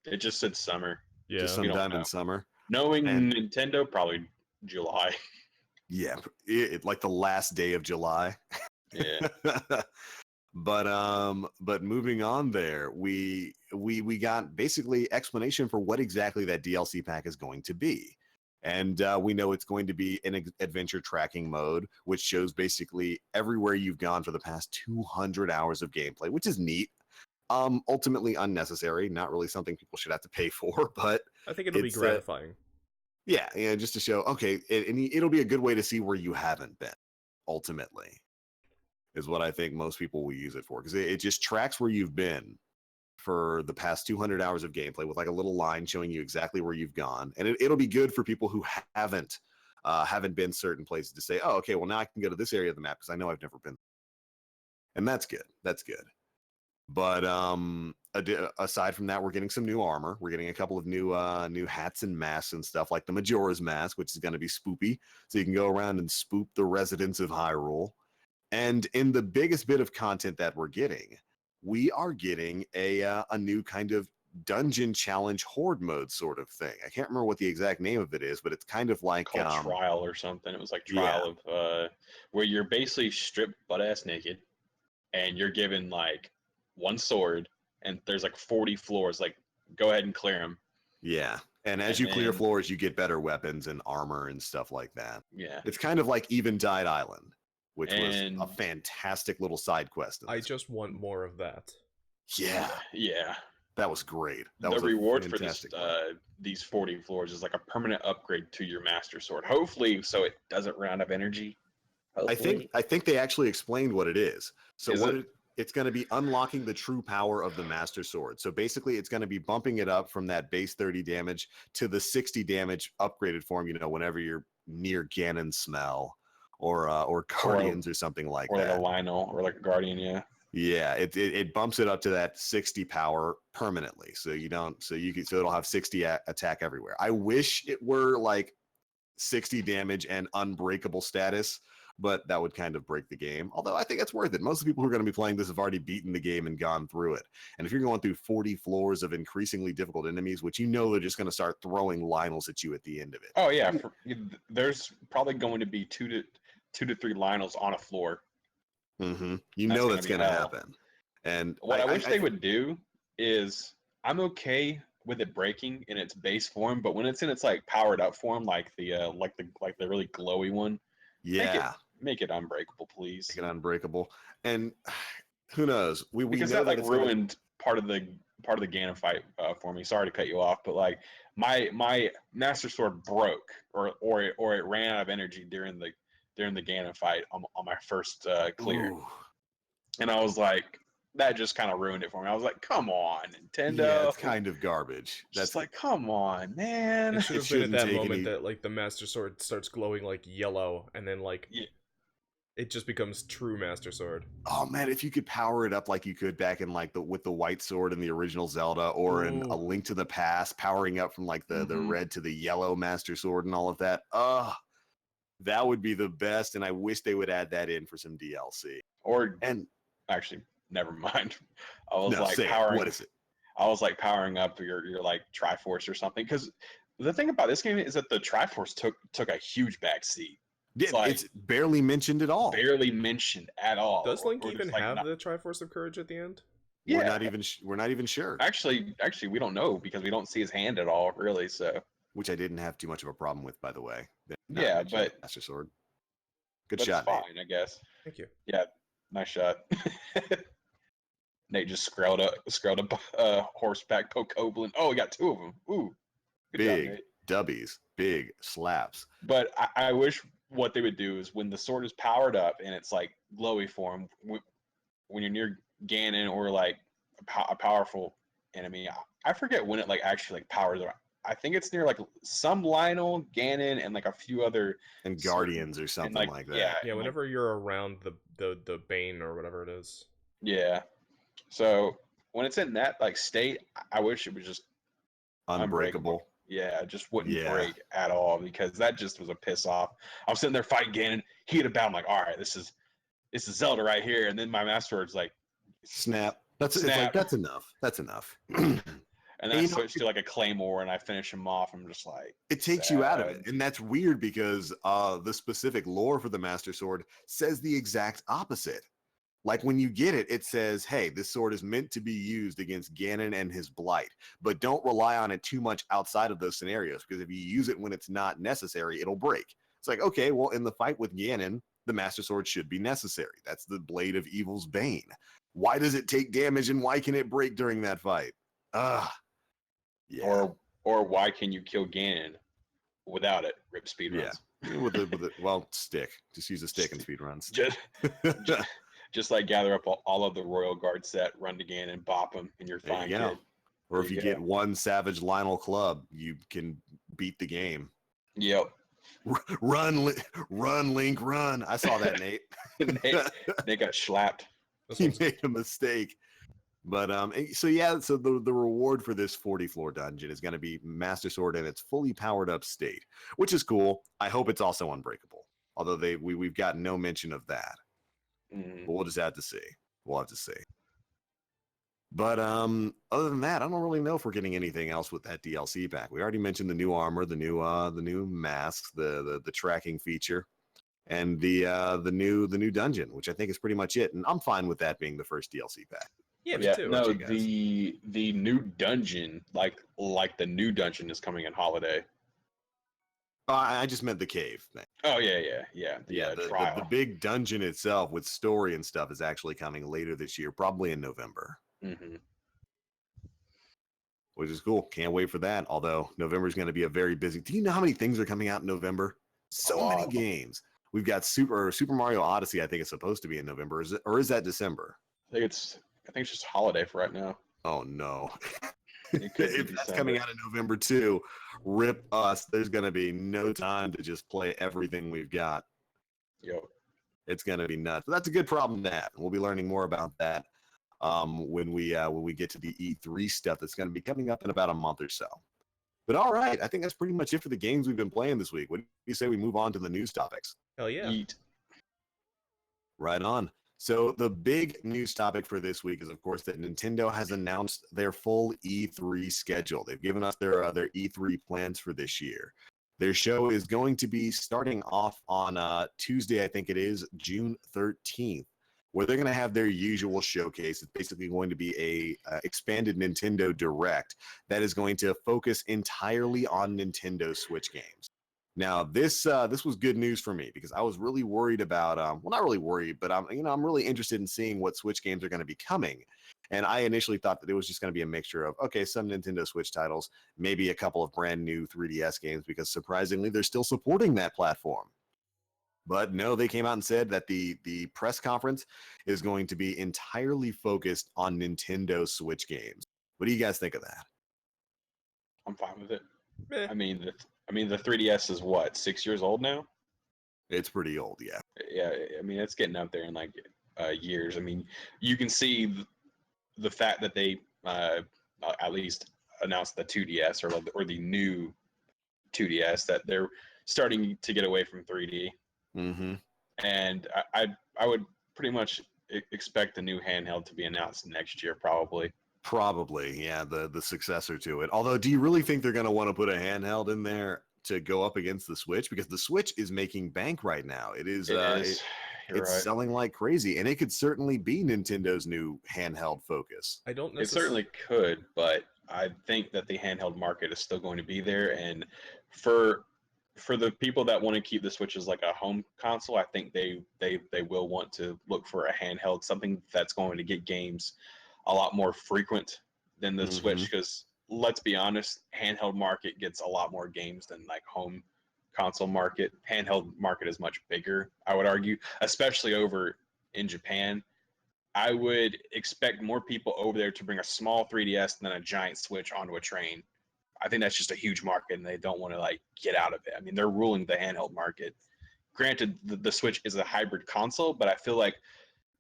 It just said summer. Yeah. Just sometime in summer. Knowing And Nintendo, probably July. yeah, like the last day of July. Yeah. But moving on there, we got basically explanation for what exactly that DLC pack is going to be. And we know it's going to be an adventure tracking mode, which shows basically everywhere you've gone for the past 200 hours of gameplay, which is neat. Ultimately unnecessary, not really something people should have to pay for, but I think it'll be gratifying. Yeah, just to show, okay, and it'll be a good way to see where you haven't been, ultimately, is what I think most people will use it for, because it just tracks where you've been for the past 200 hours of gameplay with like a little line showing you exactly where you've gone, and it'll be good for people who haven't been certain places to say, oh, okay, well now I can go to this area of the map because I know I've never been, and that's good. That's good. But aside from that, we're getting some new armor. We're getting a couple of new hats and masks and stuff, like the Majora's Mask, which is going to be spoopy, so you can go around and spoop the residents of Hyrule. And in the biggest bit of content that we're getting, we are getting a new kind of dungeon challenge horde mode sort of thing. I can't remember what the exact name of it is, but it's kind of like called Trial or something. It was like Trial of where you're basically stripped butt ass naked, and you're given like one sword, and there's like 40 floors. Like, go ahead and clear them. Yeah, and as you clear floors, you get better weapons and armor and stuff like that. Yeah, it's kind of like Eventide Island, which was a fantastic little side quest. I just want more of that. Yeah, that was great. That was the reward for this these 40 floors is like a permanent upgrade to your Master Sword. Hopefully, so it doesn't run out of energy. Hopefully. I think they actually explained what it is. So it's going to be unlocking the true power of the Master Sword. So basically, it's going to be bumping it up from that base 30 damage to the 60 damage upgraded form. You know, whenever you're near Ganon Smell or Guardians or something like that, or like a Lionel or like a Guardian. Yeah, it bumps it up to that 60 power permanently. So it'll have 60 attack everywhere. I wish it were like 60 damage and unbreakable status, but that would kind of break the game. Although I think it's worth it. Most of the people who are going to be playing this have already beaten the game and gone through it. And if you're going through 40 floors of increasingly difficult enemies, which you know they're just going to start throwing Lionels at you at the end of it. Oh yeah, there's probably going to be two to three Lionels on a floor. Mm-hmm. You know that's going to happen. And what I wish they would do is, I'm okay with it breaking in its base form, but when it's in its like powered up form, like the really glowy one, make it unbreakable, please. Make it unbreakable. And who knows? We because know that like ruined part of the Ganon fight for me. Sorry to cut you off, but like my Master Sword broke or it ran out of energy during the Ganon fight on my first clear. Ooh. And I was like, that just kind of ruined it for me. I was like, come on, Nintendo. Yeah, it's kind of garbage. That's like, come on, man. It should have been at that moment that like the Master Sword starts glowing like yellow, and then like it just becomes true Master Sword. Oh man, if you could power it up like you could back in like with the white sword in the original Zelda, or in A Link to the Past, powering up from like the red to the yellow Master Sword and all of that. That would be the best, and I wish they would add that in for some DLC. Actually, never mind. I was powering. What is it? I was like powering up your like Triforce or something, because the thing about this game is that the Triforce took a huge backseat. It's barely mentioned at all. Barely mentioned at all. Does Link even have the Triforce of Courage at the end? Yeah, we're not even sure. Actually, we don't know because we don't see his hand at all, really. So, which I didn't have too much of a problem with, by the way. Yeah, but Master Sword. Good shot, fine, Nate. I guess. Thank you. Yeah, nice shot. Nate just screwed a horseback Pokeblin. Oh, we got two of them. Ooh, good big job, Nate. Dubbies, big slaps. But I wish what they would do is when the sword is powered up and it's like glowy form, when you're near Ganon or like a powerful enemy, I forget when it like actually like powers up. I think it's near like some Lionel, Ganon, and like a few other and Guardians or something like that. Yeah, whenever you're around the Bane or whatever it is. Yeah. So when it's in that like state, I wish it was just unbreakable. Yeah, it just wouldn't Yeah. break at all because that just was a piss off. I'm sitting there fighting Ganon. He hit a battle. I'm like, all right, this is Zelda right here. And then my Master Sword's like, Snap. It's like snap. that's enough. That's enough. And then I switched to like a Claymore and I finish him off. I'm just like, it takes you out of it. And that's weird because the specific lore for the Master Sword says the exact opposite. Like when you get it, it says, hey, this sword is meant to be used against Ganon and his blight, but don't rely on it too much outside of those scenarios because if you use it when it's not necessary, it'll break. It's like, okay, well, in the fight with Ganon, the Master Sword should be necessary. That's the blade of evil's bane. Why does it take damage and why can it break during that fight? Yeah. Or why can you kill Ganon without it? Rip speedruns. Yeah. with it, well, stick. Just use a stick and speedruns. Just like gather up all of the Royal Guard set, run to Ganon, bop him, and you're fine. There you go. Or if you get one Savage Lionel Club, you can beat the game. Yep. Run, Link, run. I saw that, Nate. Nate got slapped. He made a mistake. But so the reward for this 40 floor dungeon is going to be Master Sword in its fully powered up state, which is cool. I hope it's also unbreakable. Although we've got no mention of that. But we'll just have to see. We'll have to see. But other than that, I don't really know if we're getting anything else with that DLC pack. We already mentioned the new armor, the new masks, the tracking feature, and the new dungeon, which I think is pretty much it. And I'm fine with that being the first DLC pack. Yeah, me too. No, the new dungeon, like the new dungeon, is coming in Holiday. I just meant the cave thing. Oh yeah. The big dungeon itself with story and stuff is actually coming later this year, probably in November. Which is cool. Can't wait for that. Although November is going to be a very busy. Do you know how many things are coming out in November? So many games. We've got Super Mario Odyssey. I think it's supposed to be in November. Is that December? I think it's just Holiday for right now. Oh no. If that's coming out in November too, rip us. There's going to be no time to just play everything we've got. Yep. It's going to be nuts. But that's a good problem to have. We'll be learning more about that when we get to the E3 stuff that's going to be coming up in about a month or so. But all right, I think that's pretty much it for the games we've been playing this week. What do you say we move on to the news topics? Hell yeah. Eat. Right on. So the big news topic for this week is, of course, that Nintendo has announced their full E3 schedule. They've given us their E3 plans for this year. Their show is going to be starting off on Tuesday, I think it is, June 13th, where they're going to have their usual showcase. It's basically going to be a expanded Nintendo Direct that is going to focus entirely on Nintendo Switch games. Now, this was good news for me because I was really worried about, well, not really worried, but I'm really interested in seeing what Switch games are going to be coming. And I initially thought that it was just going to be a mixture of, okay, some Nintendo Switch titles, maybe a couple of brand new 3DS games, because surprisingly, they're still supporting that platform. But no, they came out and said that the press conference is going to be entirely focused on Nintendo Switch games. What do you guys think of that? I'm fine with it. I mean, the 3DS is what, 6 years old now? It's pretty old, yeah. Yeah, I mean, it's getting up there in like years. I mean, you can see the fact that they at least announced the 2DS or the new 2DS, that they're starting to get away from 3D. Mm-hmm. And I would pretty much expect the new handheld to be announced next year, probably. Probably, yeah, the successor to it. Although, do you really think they're going to want to put a handheld in there to go up against the Switch? Because the Switch is making bank right now. It's right. selling like crazy, and it could certainly be Nintendo's new handheld focus. It certainly could, but I think that the handheld market is still going to be there, and for the people that want to keep the Switch as like a home console, I think they will want to look for a handheld, something that's going to get games a lot more frequent than the Switch, because let's be honest, handheld market gets a lot more games than like home console market. Handheld market is much bigger, I would argue, especially over in Japan. I would expect more people over there to bring a small 3DS than a giant Switch onto a train. I think that's just a huge market, and they don't want to like get out of it. I mean, they're ruling the handheld market. Granted, the Switch is a hybrid console, but I feel like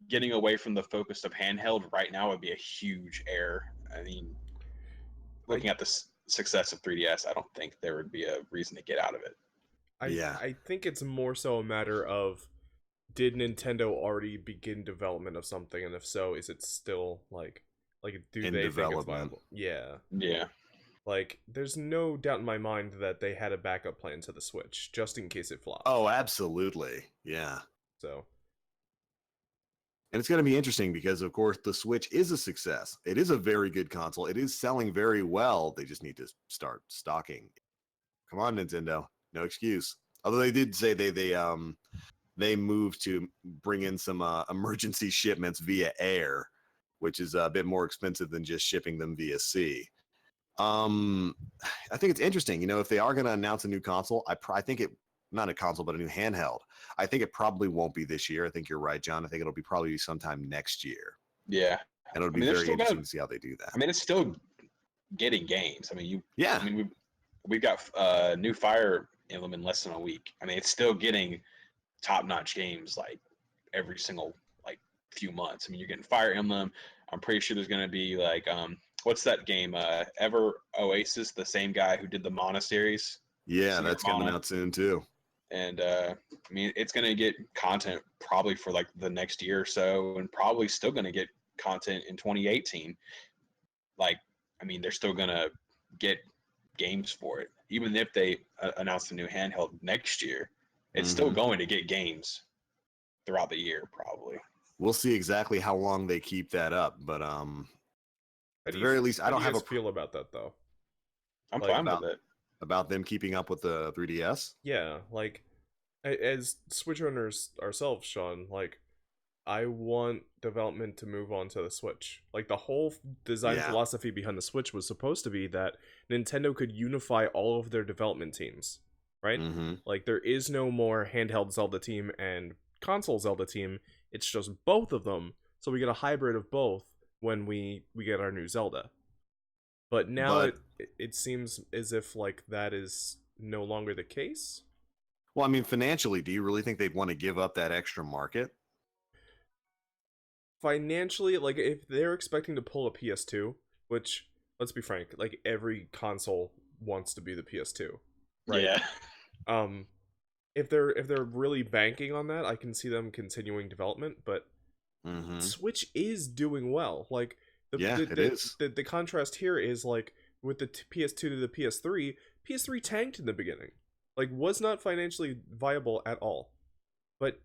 getting away from the focus of handheld right now would be a huge error. I mean, looking at success of 3DS, I don't think there would be a reason to get out of it. I think it's more so a matter of, did Nintendo already begin development of something, and if so, is it still like do in they development. think it's viable? Yeah. Yeah. Like, there's no doubt in my mind that they had a backup plan to the Switch, just in case it flopped. Oh, absolutely. Yeah. So. And it's going to be interesting because, of course, the Switch is a success. It is a very good console. It is selling very well. They just need to start stocking. Come on, Nintendo. No excuse. Although they did say they moved to bring in some emergency shipments via air, which is a bit more expensive than just shipping them via sea. I think it's interesting. If they are going to announce a new console, I think it, not a console, but a new handheld. I think it probably won't be this year. I think you're right, John. I think it'll be probably sometime next year. Yeah. And it'll be very interesting to see how they do that. I mean, it's still getting games. I mean, yeah. I mean, we've got new Fire Emblem in less than a week. I mean, it's still getting top-notch games like every single like few months. I mean, you're getting Fire Emblem. I'm pretty sure there's going to be like what's that game? Ever Oasis, the same guy who did the Mana series. Yeah, that's coming out soon too. And I mean, it's going to get content probably for like the next year or so, and probably still going to get content in 2018. Like, I mean, they're still going to get games for it, even if they announce a new handheld next year. It's still going to get games throughout the year, probably. We'll see exactly how long they keep that up, but at the very least, I don't have a feel about that though. I'm fine with it. About them keeping up with the 3DS. Yeah, like as Switch owners ourselves, Sean, like I want development to move on to the Switch. Like the whole design philosophy behind the Switch was supposed to be that Nintendo could unify all of their development teams, right? Like there is no more handheld Zelda team and console Zelda team. It's just both of them. So we get a hybrid of both when we get our new Zelda. But now it seems as if like that is no longer the case. Well, I mean, financially, do you really think they'd want to give up that extra market? Financially, like if they're expecting to pull a PS2, which let's be frank, like every console wants to be the PS2, right? Yeah. If they're really banking on that, I can see them continuing development, but Switch is doing well. Like it is. The contrast here is like with the PS2 to the PS3, PS3 tanked in the beginning. Like was not financially viable at all. But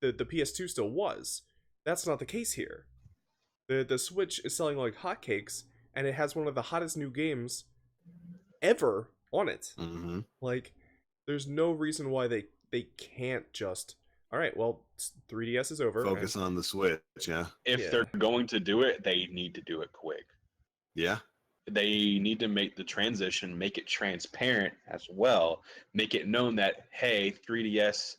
the PS2 still was. That's not the case here. The Switch is selling like hotcakes, and it has one of the hottest new games ever on it. Like, there's no reason why they can't just, all right, well, 3DS is over. Focus on the Switch, yeah. If they're going to do it, they need to do it quick. Yeah. They need to make the transition, make it transparent as well, make it known that, hey, 3DS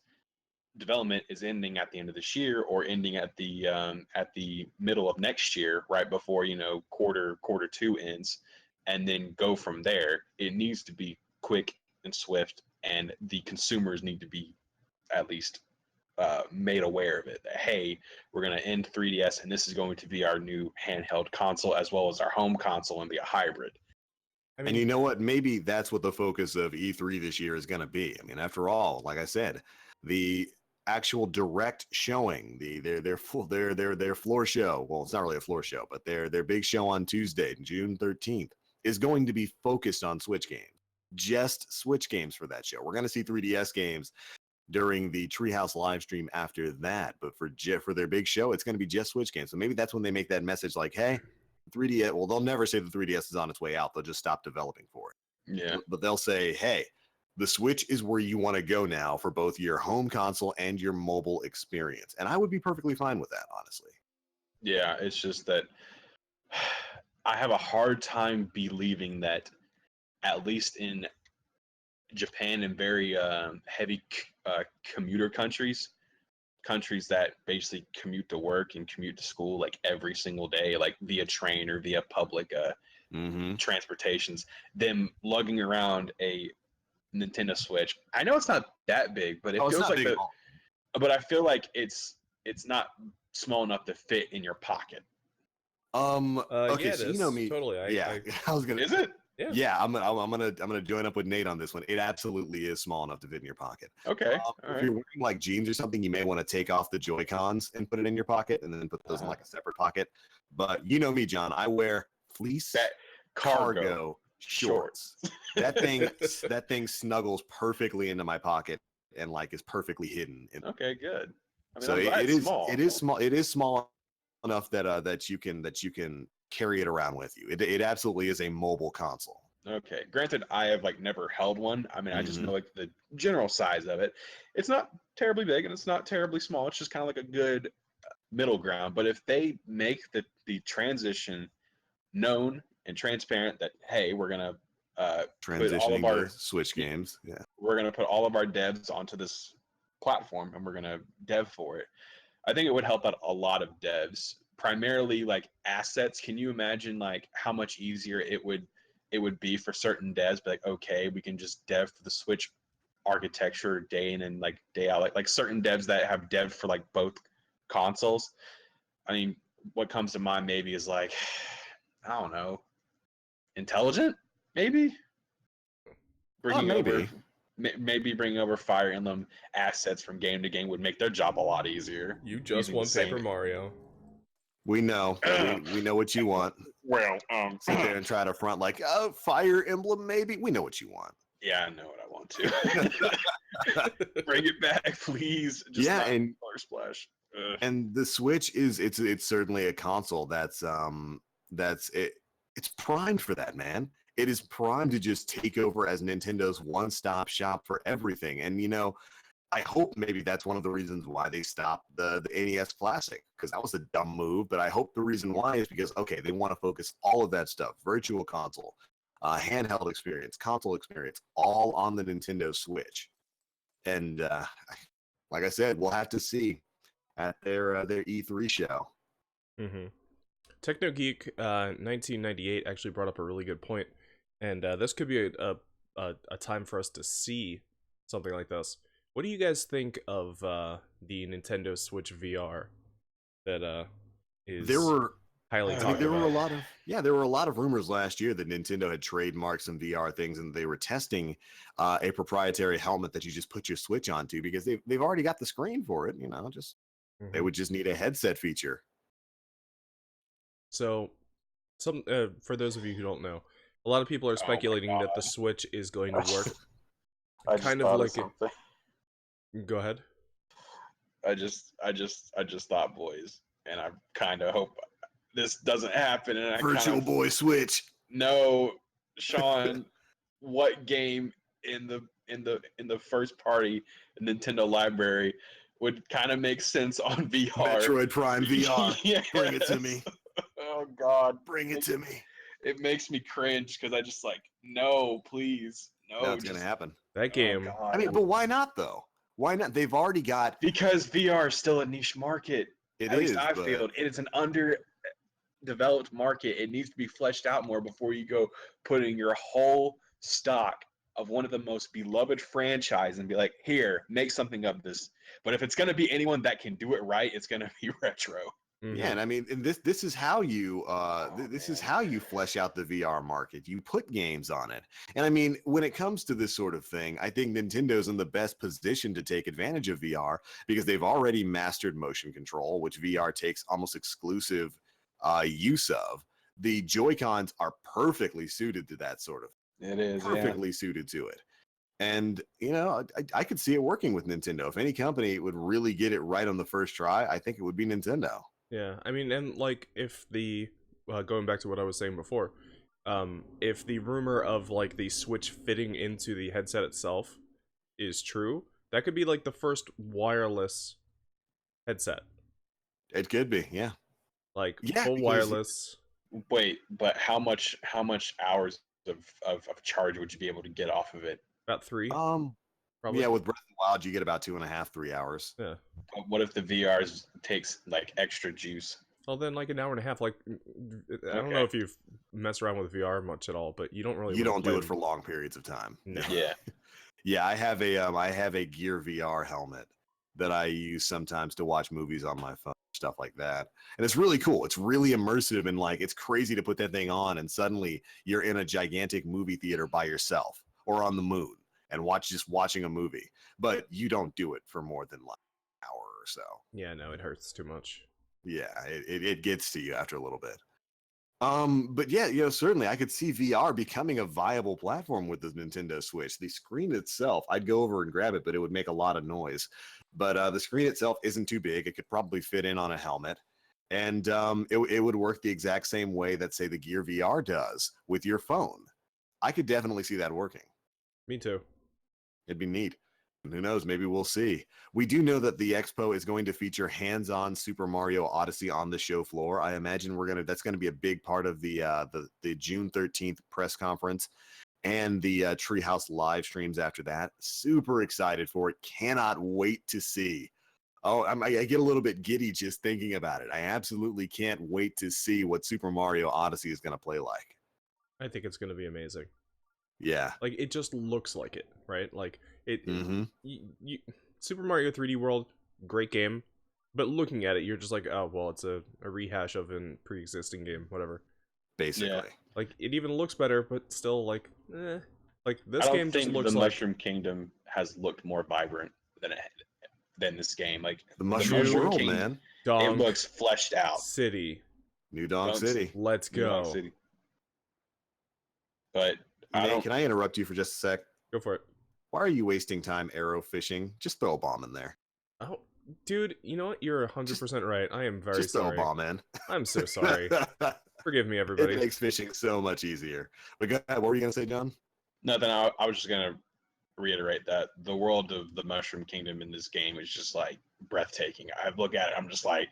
development is ending at the end of this year or ending at the middle of next year, right before quarter two ends, and then go from there. It needs to be quick and swift, and the consumers need to be at least made aware of it. That hey, we're going to end 3DS, and this is going to be our new handheld console as well as our home console and be a hybrid. I mean, and you know what? Maybe that's what the focus of E3 this year is going to be. I mean, after all, like I said, the actual direct showing, their floor show. Well, it's not really a floor show, but their big show on Tuesday, June 13th, is going to be focused on Switch games. Just Switch games for that show. We're going to see 3DS games during the Treehouse live stream after that, but for their big show, it's going to be just Switch games. So maybe that's when they make that message like, hey, 3DS. Well, they'll never say the 3DS is on its way out. They'll just stop developing for it. Yeah. But they'll say, hey, the Switch is where you want to go now for both your home console and your mobile experience. And I would be perfectly fine with that, honestly. Yeah, it's just that I have a hard time believing that, at least in Japan and very heavy commuter countries that basically commute to work and commute to school like every single day, like via train or via public transportations, them lugging around a Nintendo Switch. I know it's not that big, but it feels like but I feel like it's not small enough to fit in your pocket. Okay, yeah, so you know me. Totally. I was gonna. Is it? Yeah, I'm gonna join up with Nate on this one. It absolutely is small enough to fit in your pocket. Okay. If you're wearing like jeans or something, you may want to take off the Joy-Cons and put it in your pocket, and then put those in like a separate pocket. But you know me, John. I wear fleece That cargo shorts. That thing snuggles perfectly into my pocket and like is perfectly hidden. Okay, good. I mean, So it is small. It is small. It is small enough that that you can carry it around with you. It absolutely is a mobile console. Okay. Granted, I have like never held one. I mean, I just know like the general size of it. It's not terribly big and it's not terribly small. It's just kind of like a good middle ground. But if they make the transition known and transparent that hey, we're gonna put all of our Switch games, we're gonna put all of our devs onto this platform and we're gonna dev for it. I think it would help out a lot of devs, primarily like assets. Can you imagine like how much easier it would be for certain devs? Be like, okay, we can just dev for the Switch architecture day in and like day out. Like certain devs that have dev for like both consoles. I mean, what comes to mind maybe is like, I don't know, Intelligent, maybe bringing over. Maybe bringing over Fire Emblem assets from game to game would make their job a lot easier. You just won Paper Mario. We know. we know what you want. Well, sit there and try to front like, oh, Fire Emblem, maybe. We know what you want. Yeah, I know what I want to. Bring it back, please. Just and Color Splash. And the Switch it's certainly a console that's it's primed for that, man. It is primed to just take over as Nintendo's one-stop shop for everything. And you know, I hope maybe that's one of the reasons why they stopped the NES Classic, because that was a dumb move. But I hope the reason why is because, okay, they want to focus all of that stuff, virtual console, handheld experience, console experience, all on the Nintendo Switch. And like I said, we'll have to see at their E3 show. TechnoGeek 1998 actually brought up a really good point, and this could be a time for us to see something like this. What do you guys think of the Nintendo Switch VR that is highly talked there about? There were a lot of rumors last year that Nintendo had trademarked some VR things, and they were testing a proprietary helmet that you just put your Switch onto, because they've already got the screen for it. You know, they would just need a headset feature. So, for those of you who don't know, a lot of people are speculating that the Switch is going to work kind of like it. Go ahead. I just thought, boys, and I kind of hope this doesn't happen. And Virtual Boy Switch. No, Sean, what game in the first party Nintendo library would kind of make sense on VR? Metroid Prime VR. Yes. Bring it to me. Oh God, bring it to me. It makes me cringe because I just like, no, please, no. It's gonna happen. That game. Oh, I mean, but why not though? Why not? They've already got, because VR is still a niche market. At least I feel it is an underdeveloped market. It needs to be fleshed out more before you go putting your whole stock of one of the most beloved franchise and be like, here, make something of this. But if it's going to be anyone that can do it right, it's going to be retro. Yeah, and I mean, and this is how you is how you flesh out the VR market. You put games on it. And I mean, when it comes to this sort of thing, I think Nintendo's in the best position to take advantage of VR because they've already mastered motion control, which VR takes almost exclusive use of. The Joy-Cons are perfectly suited to that sort of thing. It is perfectly suited to it. And, you know, I could see it working with Nintendo. If any company would really get it right on the first try, I think it would be Nintendo. Yeah, I mean, and like, if the going back to what I was saying before, if the rumor of like the Switch fitting into the headset itself is true, that could be like the first wireless headset. It could be, yeah. Like full wireless. Wait, but how much hours of charge would you be able to get off of it? About 3. Probably. Yeah, with Breath of the Wild, you get about 2.5, 3 hours. Yeah. But what if the VR takes like extra juice? Well, then like an hour and a half. Like, I don't know if you've messed around with VR much at all, but you don't really. You don't do it for long periods of time. No. Yeah. Yeah, I have a Gear VR helmet that I use sometimes to watch movies on my phone. stuff like that. And it's really cool. It's really immersive, and like it's crazy to put that thing on and suddenly you're in a gigantic movie theater by yourself or on the moon and watching a movie. But you don't do it for more than like an hour or so. Yeah, no, it hurts too much. Yeah, it gets to you after a little bit. But yeah, certainly I could see VR becoming a viable platform with the Nintendo Switch. The screen itself, I'd go over and grab it, but it would make a lot of noise. But the screen itself isn't too big. It could probably fit in on a helmet. And it would work the exact same way that, say, the Gear VR does with your phone. I could definitely see that working. Me too. It'd be neat. And who knows? Maybe we'll see. We do know that the expo is going to feature hands-on Super Mario Odyssey on the show floor. I imagine that's going to be a big part of the June 13th press conference and the Treehouse live streams after that. Super excited for it. Cannot wait to see. Oh, I get a little bit giddy just thinking about it. I absolutely can't wait to see what Super Mario Odyssey is going to play like. I think it's going to be amazing. Yeah. Like, it just looks like it, right? Like, Mm-hmm. Super Mario 3D World, great game, but looking at it, you're just like, oh, well, it's a rehash of a pre-existing game, whatever. Basically. Yeah. Like, it even looks better, but still, like, eh. Like, this game just looks like... I don't think the Mushroom Kingdom has looked more vibrant than this game. Like, the Mushroom World, Kingdom, man. It looks fleshed out. City. New Donk City. Let's go. New Donk City. But can I interrupt you for just a sec? Go for it. Why are you wasting time arrow fishing? Just throw a bomb in there. Oh, dude, you know what? You're 100% right. I am very sorry. Just throw a bomb in. I'm so sorry. Forgive me, everybody. It makes fishing so much easier. But go ahead. What were you going to say, John? Nothing. I was just going to reiterate that the world of the Mushroom Kingdom in this game is just like breathtaking. I look at it, I'm just like,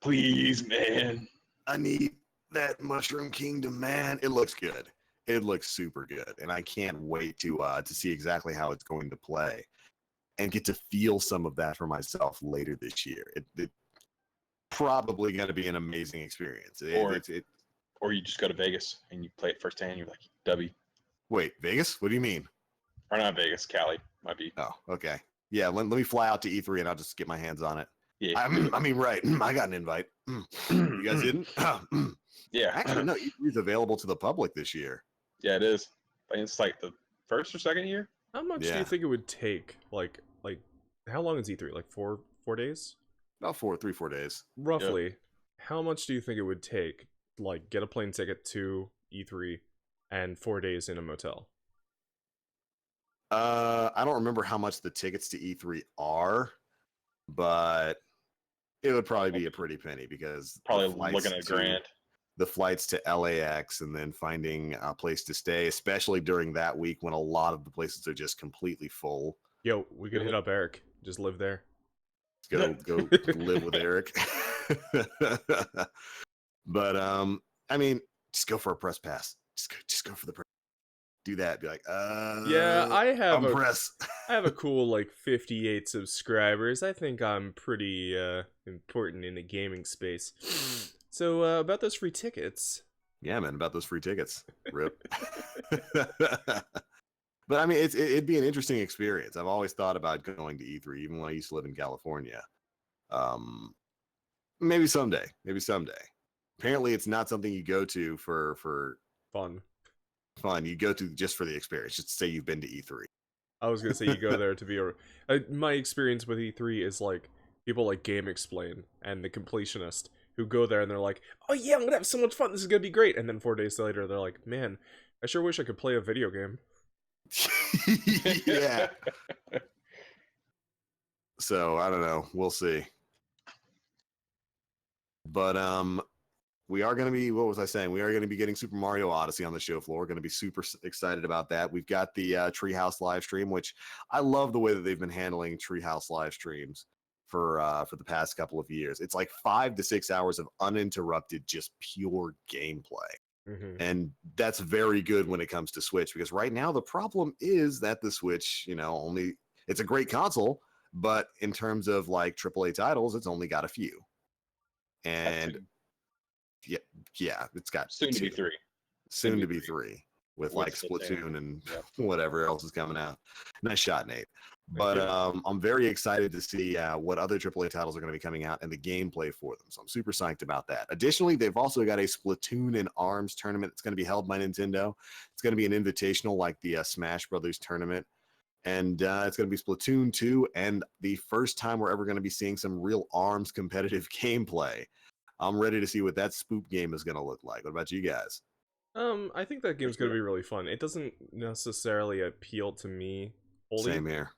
please, man. I need that Mushroom Kingdom, man. It looks good. It looks super good, and I can't wait to see exactly how it's going to play and get to feel some of that for myself later this year. It's probably going to be an amazing experience. Or you just go to Vegas and you play it firsthand. You're like, W. Wait, Vegas? What do you mean? Or not Vegas, Cali might be. Oh, okay. Yeah, let me fly out to E3 and I'll just get my hands on it. Yeah. I mean, right. I got an invite. You guys didn't? Yeah. Actually, no. E3 is available to the public this year. Yeah, it is. It's like the first or second year. How much do you think it would take? Like, how long is E3? Like 4 days? About 4 days. Roughly. Yep. How much do you think it would take? Like, get a plane ticket to E3 and 4 days in a motel. I don't remember how much the tickets to E3 are, but it would probably be a pretty penny because probably looking at $1,000. The flights to LAX and then finding a place to stay, especially during that week when a lot of the places are just completely full. Yo, we could hit up Eric. Just live there. Go live with Eric. But I mean, just go for a press pass. Just go for the press. Do that. Be like, yeah, I have a cool like 58 subscribers. I think I'm pretty important in the gaming space. So about those free tickets. Yeah, man, about those free tickets. Rip. But I mean, it'd be an interesting experience. I've always thought about going to E3, even when I used to live in California. Maybe someday. Apparently, it's not something you go to for fun. You go to just for the experience. Just to say you've been to E3. I was gonna say you go there to be my experience with E3 is like people like Game Explain and the Completionist who go there and they're like, oh yeah, I'm gonna have so much fun. This is gonna be great. And then 4 days later, they're like, man, I sure wish I could play a video game. Yeah. So I don't know. We'll see. But we are going to be, what was I saying? We are going to be getting Super Mario Odyssey on the show floor. We're going to be super excited about that. We've got the Treehouse live stream, which I love the way that they've been handling Treehouse live streams for the past couple of years. It's like 5 to 6 hours of uninterrupted, just pure gameplay. Mm-hmm. And that's very good when it comes to Switch, because right now the problem is that the Switch, it's a great console, but in terms of like AAA titles, it's only got a few. And yeah, it's got soon to be 3. Soon to be 3. with like Splatoon and whatever else is coming out. Nice shot, Nate. But I'm very excited to see what other AAA titles are going to be coming out and the gameplay for them. So I'm super psyched about that. Additionally, they've also got a Splatoon and ARMS tournament that's going to be held by Nintendo. It's going to be an invitational like the Smash Brothers tournament. And it's going to be Splatoon 2 and the first time we're ever going to be seeing some real ARMS competitive gameplay. I'm ready to see what that spook game is going to look like. What about you guys? I think that game's going to be really fun. It doesn't necessarily appeal to me fully. Same here.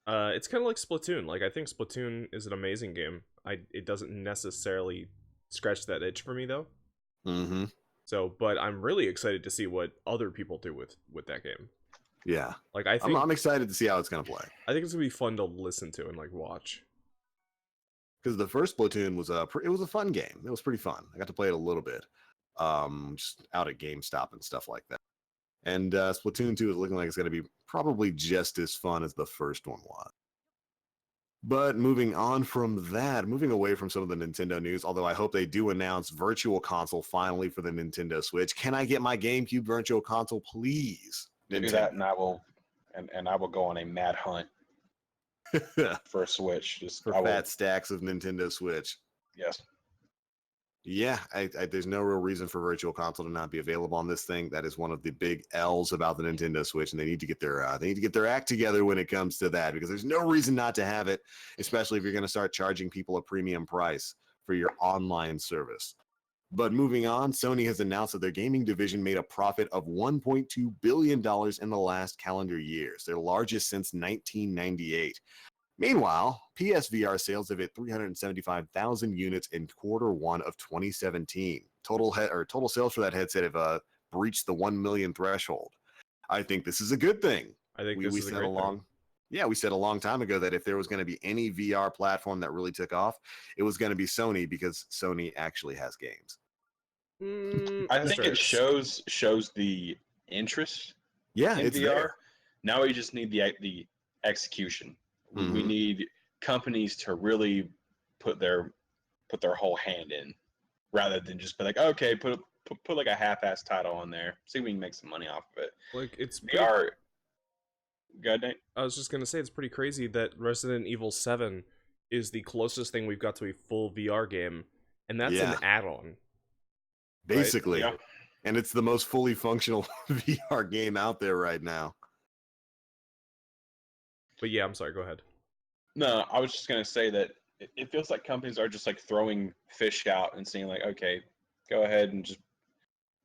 It's kind of like Splatoon. Like, I think Splatoon is an amazing game. It doesn't necessarily scratch that itch for me, though. Mm-hmm. So, but I'm really excited to see what other people do with that game. Yeah. Like, I think I'm excited to see how it's going to play. I think it's going to be fun to listen to and, like, watch. Because the first Splatoon was it was a fun game. It was pretty fun. I got to play it a little bit. Just out at GameStop and stuff like that. And Splatoon 2 is looking like it's going to be probably just as fun as the first one was. But moving on from that, moving away from some of the Nintendo news, although I hope they do announce Virtual Console finally for the Nintendo Switch. Can I get my GameCube Virtual Console, please? Do that, and I will go on a mad hunt for a Switch. Fat stacks of Nintendo Switch. Yes. Yeah, there's no real reason for Virtual Console to not be available on this thing. That is one of the big L's about the Nintendo Switch, and they need to get their act together when it comes to that, because there's no reason not to have it, especially if you're going to start charging people a premium price for your online service. But moving on, Sony has announced that their gaming division made a profit of $1.2 billion in the last calendar years, their largest since 1998. Meanwhile, PSVR sales have hit 375,000 units in Q1 of 2017. Total sales for that headset have breached the 1 million threshold. I think this is a good thing. I think we said we said a long time ago that if there was going to be any VR platform that really took off, it was going to be Sony, because Sony actually has games. I think it shows the interest. Yeah, in it's VR. there. Now we just need the execution. Mm-hmm. We need companies to really put their whole hand in, rather than just be like, okay, put like a half-ass title on there, see if we can make some money off of it. Like, it's VR. Go ahead, I was just gonna say, it's pretty crazy that Resident Evil 7 is the closest thing we've got to a full VR game, and that's an add-on. Basically, right? And it's the most fully functional VR game out there right now. But yeah, I'm sorry, go ahead. No, I was just going to say that it feels like companies are just like throwing fish out and saying like, okay, go ahead and just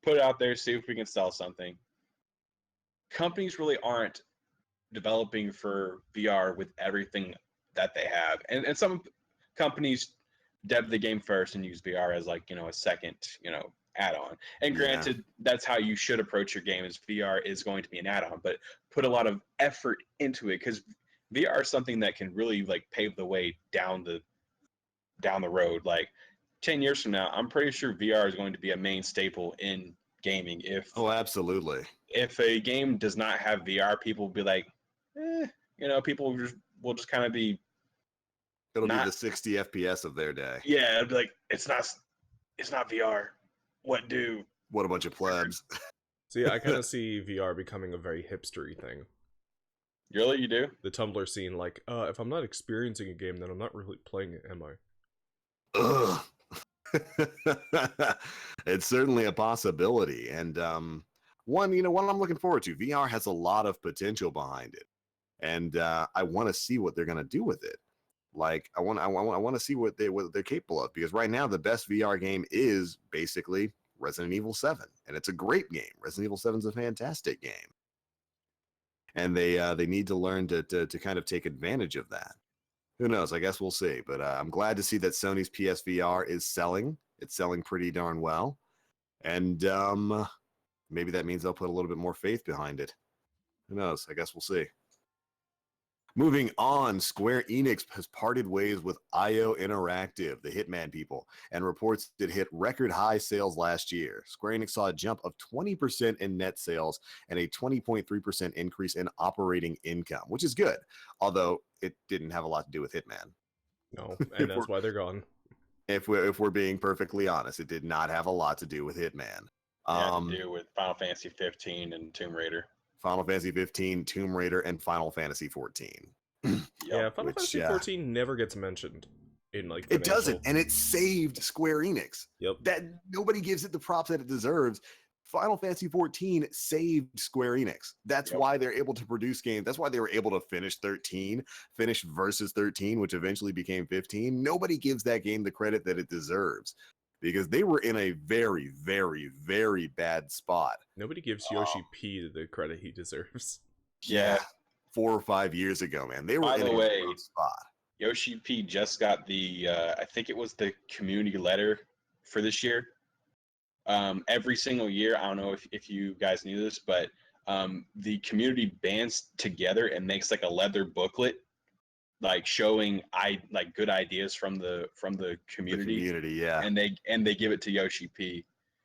put it out there, see if we can sell something. Companies really aren't developing for VR with everything that they have. And some companies dev the game first and use VR as like, a second, add-on. And granted, that's how you should approach your game, is VR is going to be an add-on, but put a lot of effort into it, because VR is something that can really like pave the way down the road. Like 10 years from now, I'm pretty sure VR is going to be a main staple in gaming. Absolutely. If a game does not have VR, people will be like, people will just kind of be. It'll be the 60 FPS of their day. Yeah, it'll be like, it's not VR. What a bunch of plebs. So yeah, I kind of see VR becoming a very hipstery thing. Really, you do? The Tumblr scene, like, if I'm not experiencing a game, then I'm not really playing it, am I? Ugh. It's certainly a possibility, and one I'm looking forward to. VR has a lot of potential behind it, and I want to see what they're going to do with it. Like, I want to see what they're capable of, because right now the best VR game is basically Resident Evil 7, and it's a great game. Resident Evil 7 is a fantastic game, and they need to learn to kind of take advantage of that. Who knows? I guess we'll see. But I'm glad to see that Sony's PSVR is selling. It's selling pretty darn well, and maybe that means they'll put a little bit more faith behind it. Who knows? I guess we'll see. Moving on, Square Enix has parted ways with IO Interactive, the Hitman people, and reports it hit record high sales last year. Square Enix saw a jump of 20% in net sales and a 20.3% increase in operating income, which is good, although it didn't have a lot to do with Hitman. No, and that's why they're gone. If we're being perfectly honest, it did not have a lot to do with Hitman. To do with Final Fantasy 15 and Tomb Raider. Final Fantasy 15, Tomb Raider, and Final Fantasy 14. Yeah, Final Fantasy 14 never gets mentioned in like it doesn't, and it saved Square Enix. Yep. That nobody gives it the props that it deserves. Final Fantasy 14 saved Square Enix. That's why they're able to produce games. That's why they were able to finish Versus 13, which eventually became 15. Nobody gives that game the credit that it deserves because they were in a very, very, very bad spot. Nobody gives Yoshi P the credit he deserves. Yeah. 4 or 5 years ago, man. They were By in the a way, rough spot. Yoshi P just got the, I think it was the community letter for this year. Every single year, I don't know if you guys knew this, but the community bands together and makes like a leather booklet, like showing good ideas from the community. The community, yeah. And they give it to Yoshi P,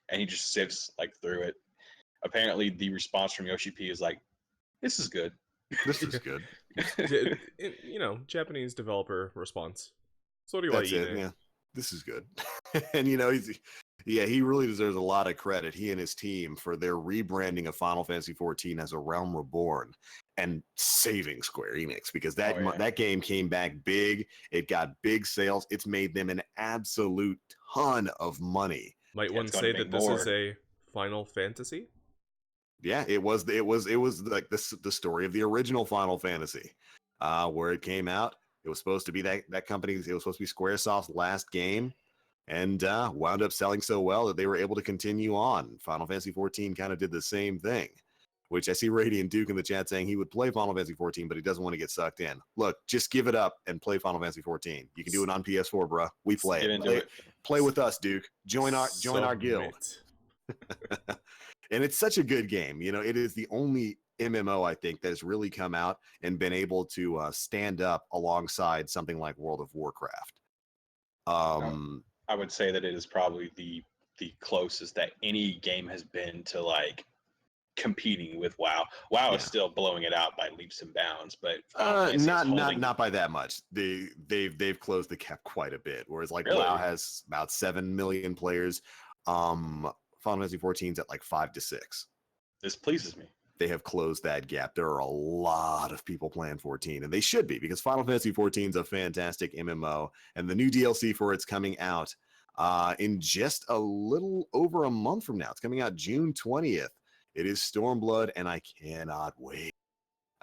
and he just sifts like through it. Apparently, the response from Yoshi P is like, "This is good. This is good." You know, Japanese developer response. So what do you That's like? it. Yeah, this is good. And you know, he really deserves a lot of credit. He and his team for their rebranding of Final Fantasy 14 as A Realm Reborn and saving Square Enix because that game came back big. It got big sales. It's made them an absolute ton of money. Might one say that this is a Final Fantasy? Yeah, it was like the story of the original Final Fantasy, where it came out. It was supposed to be that company's. It was supposed to be SquareSoft's last game, and wound up selling so well that they were able to continue on. Final Fantasy 14 kind of did the same thing, which I see Radiant Duke in the chat saying he would play Final Fantasy 14, but he doesn't want to get sucked in. Look, just give it up and play Final Fantasy 14. You can do it on PS4, bro. We play it. Play with us, Duke. Join our guild. And it's such a good game. You know, it is the only MMO, I think, that has really come out and been able to stand up alongside something like World of Warcraft. I would say that it is probably the closest that any game has been to like competing with WoW. WoW is still blowing it out by leaps and bounds, but not by that much. They've closed the gap quite a bit. Whereas like WoW has about 7 million players. Final Fantasy 14's at like 5 to 6. This pleases me. They have closed that gap. There are a lot of people playing 14, and they should be because Final Fantasy 14 is a fantastic MMO, and the new DLC for it's coming out in just a little over a month from now. It's coming out June 20th. It is Stormblood, and I cannot wait.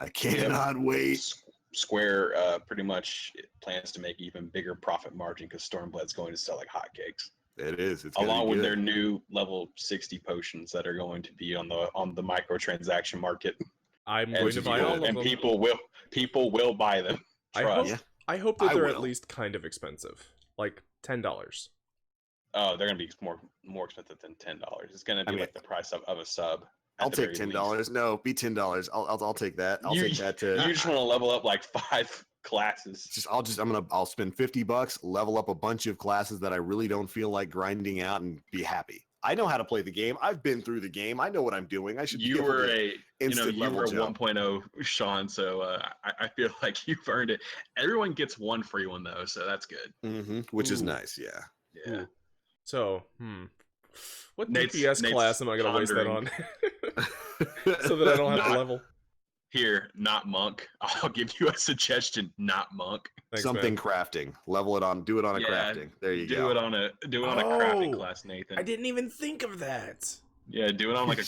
Wait. Square pretty much plans to make even bigger profit margin because Stormblood's going to sell like hotcakes. It is. It's along with their new level 60 potions that are going to be on the microtransaction market. I'm going to buy all of them, and people will buy them. I hope that they're at least kind of expensive, like $10. Oh, they're gonna be more expensive than $10. It's gonna be like the price of a sub. I'll take $10. No, be $10. I'll take that. I'll take that too. You just want to level up like 5 classes. I'll spend $50, level up a bunch of classes that I really don't feel like grinding out, and be happy. I know how to play the game. I've been through the game. I know what I'm doing. I should. You were a 1.0, Sean. So I feel like you've earned it. Everyone gets one free one though, so that's good. Which is nice. Yeah. Yeah. Ooh. So, what DPS class am I going to waste that on? So that I don't have to level. Here, not monk. I'll give you a suggestion. Not monk. Thanks, something man. Crafting. Level it on. Do it on a crafting. There you go. Do it on a crafting class, Nathan. I didn't even think of that. Yeah, do it on like a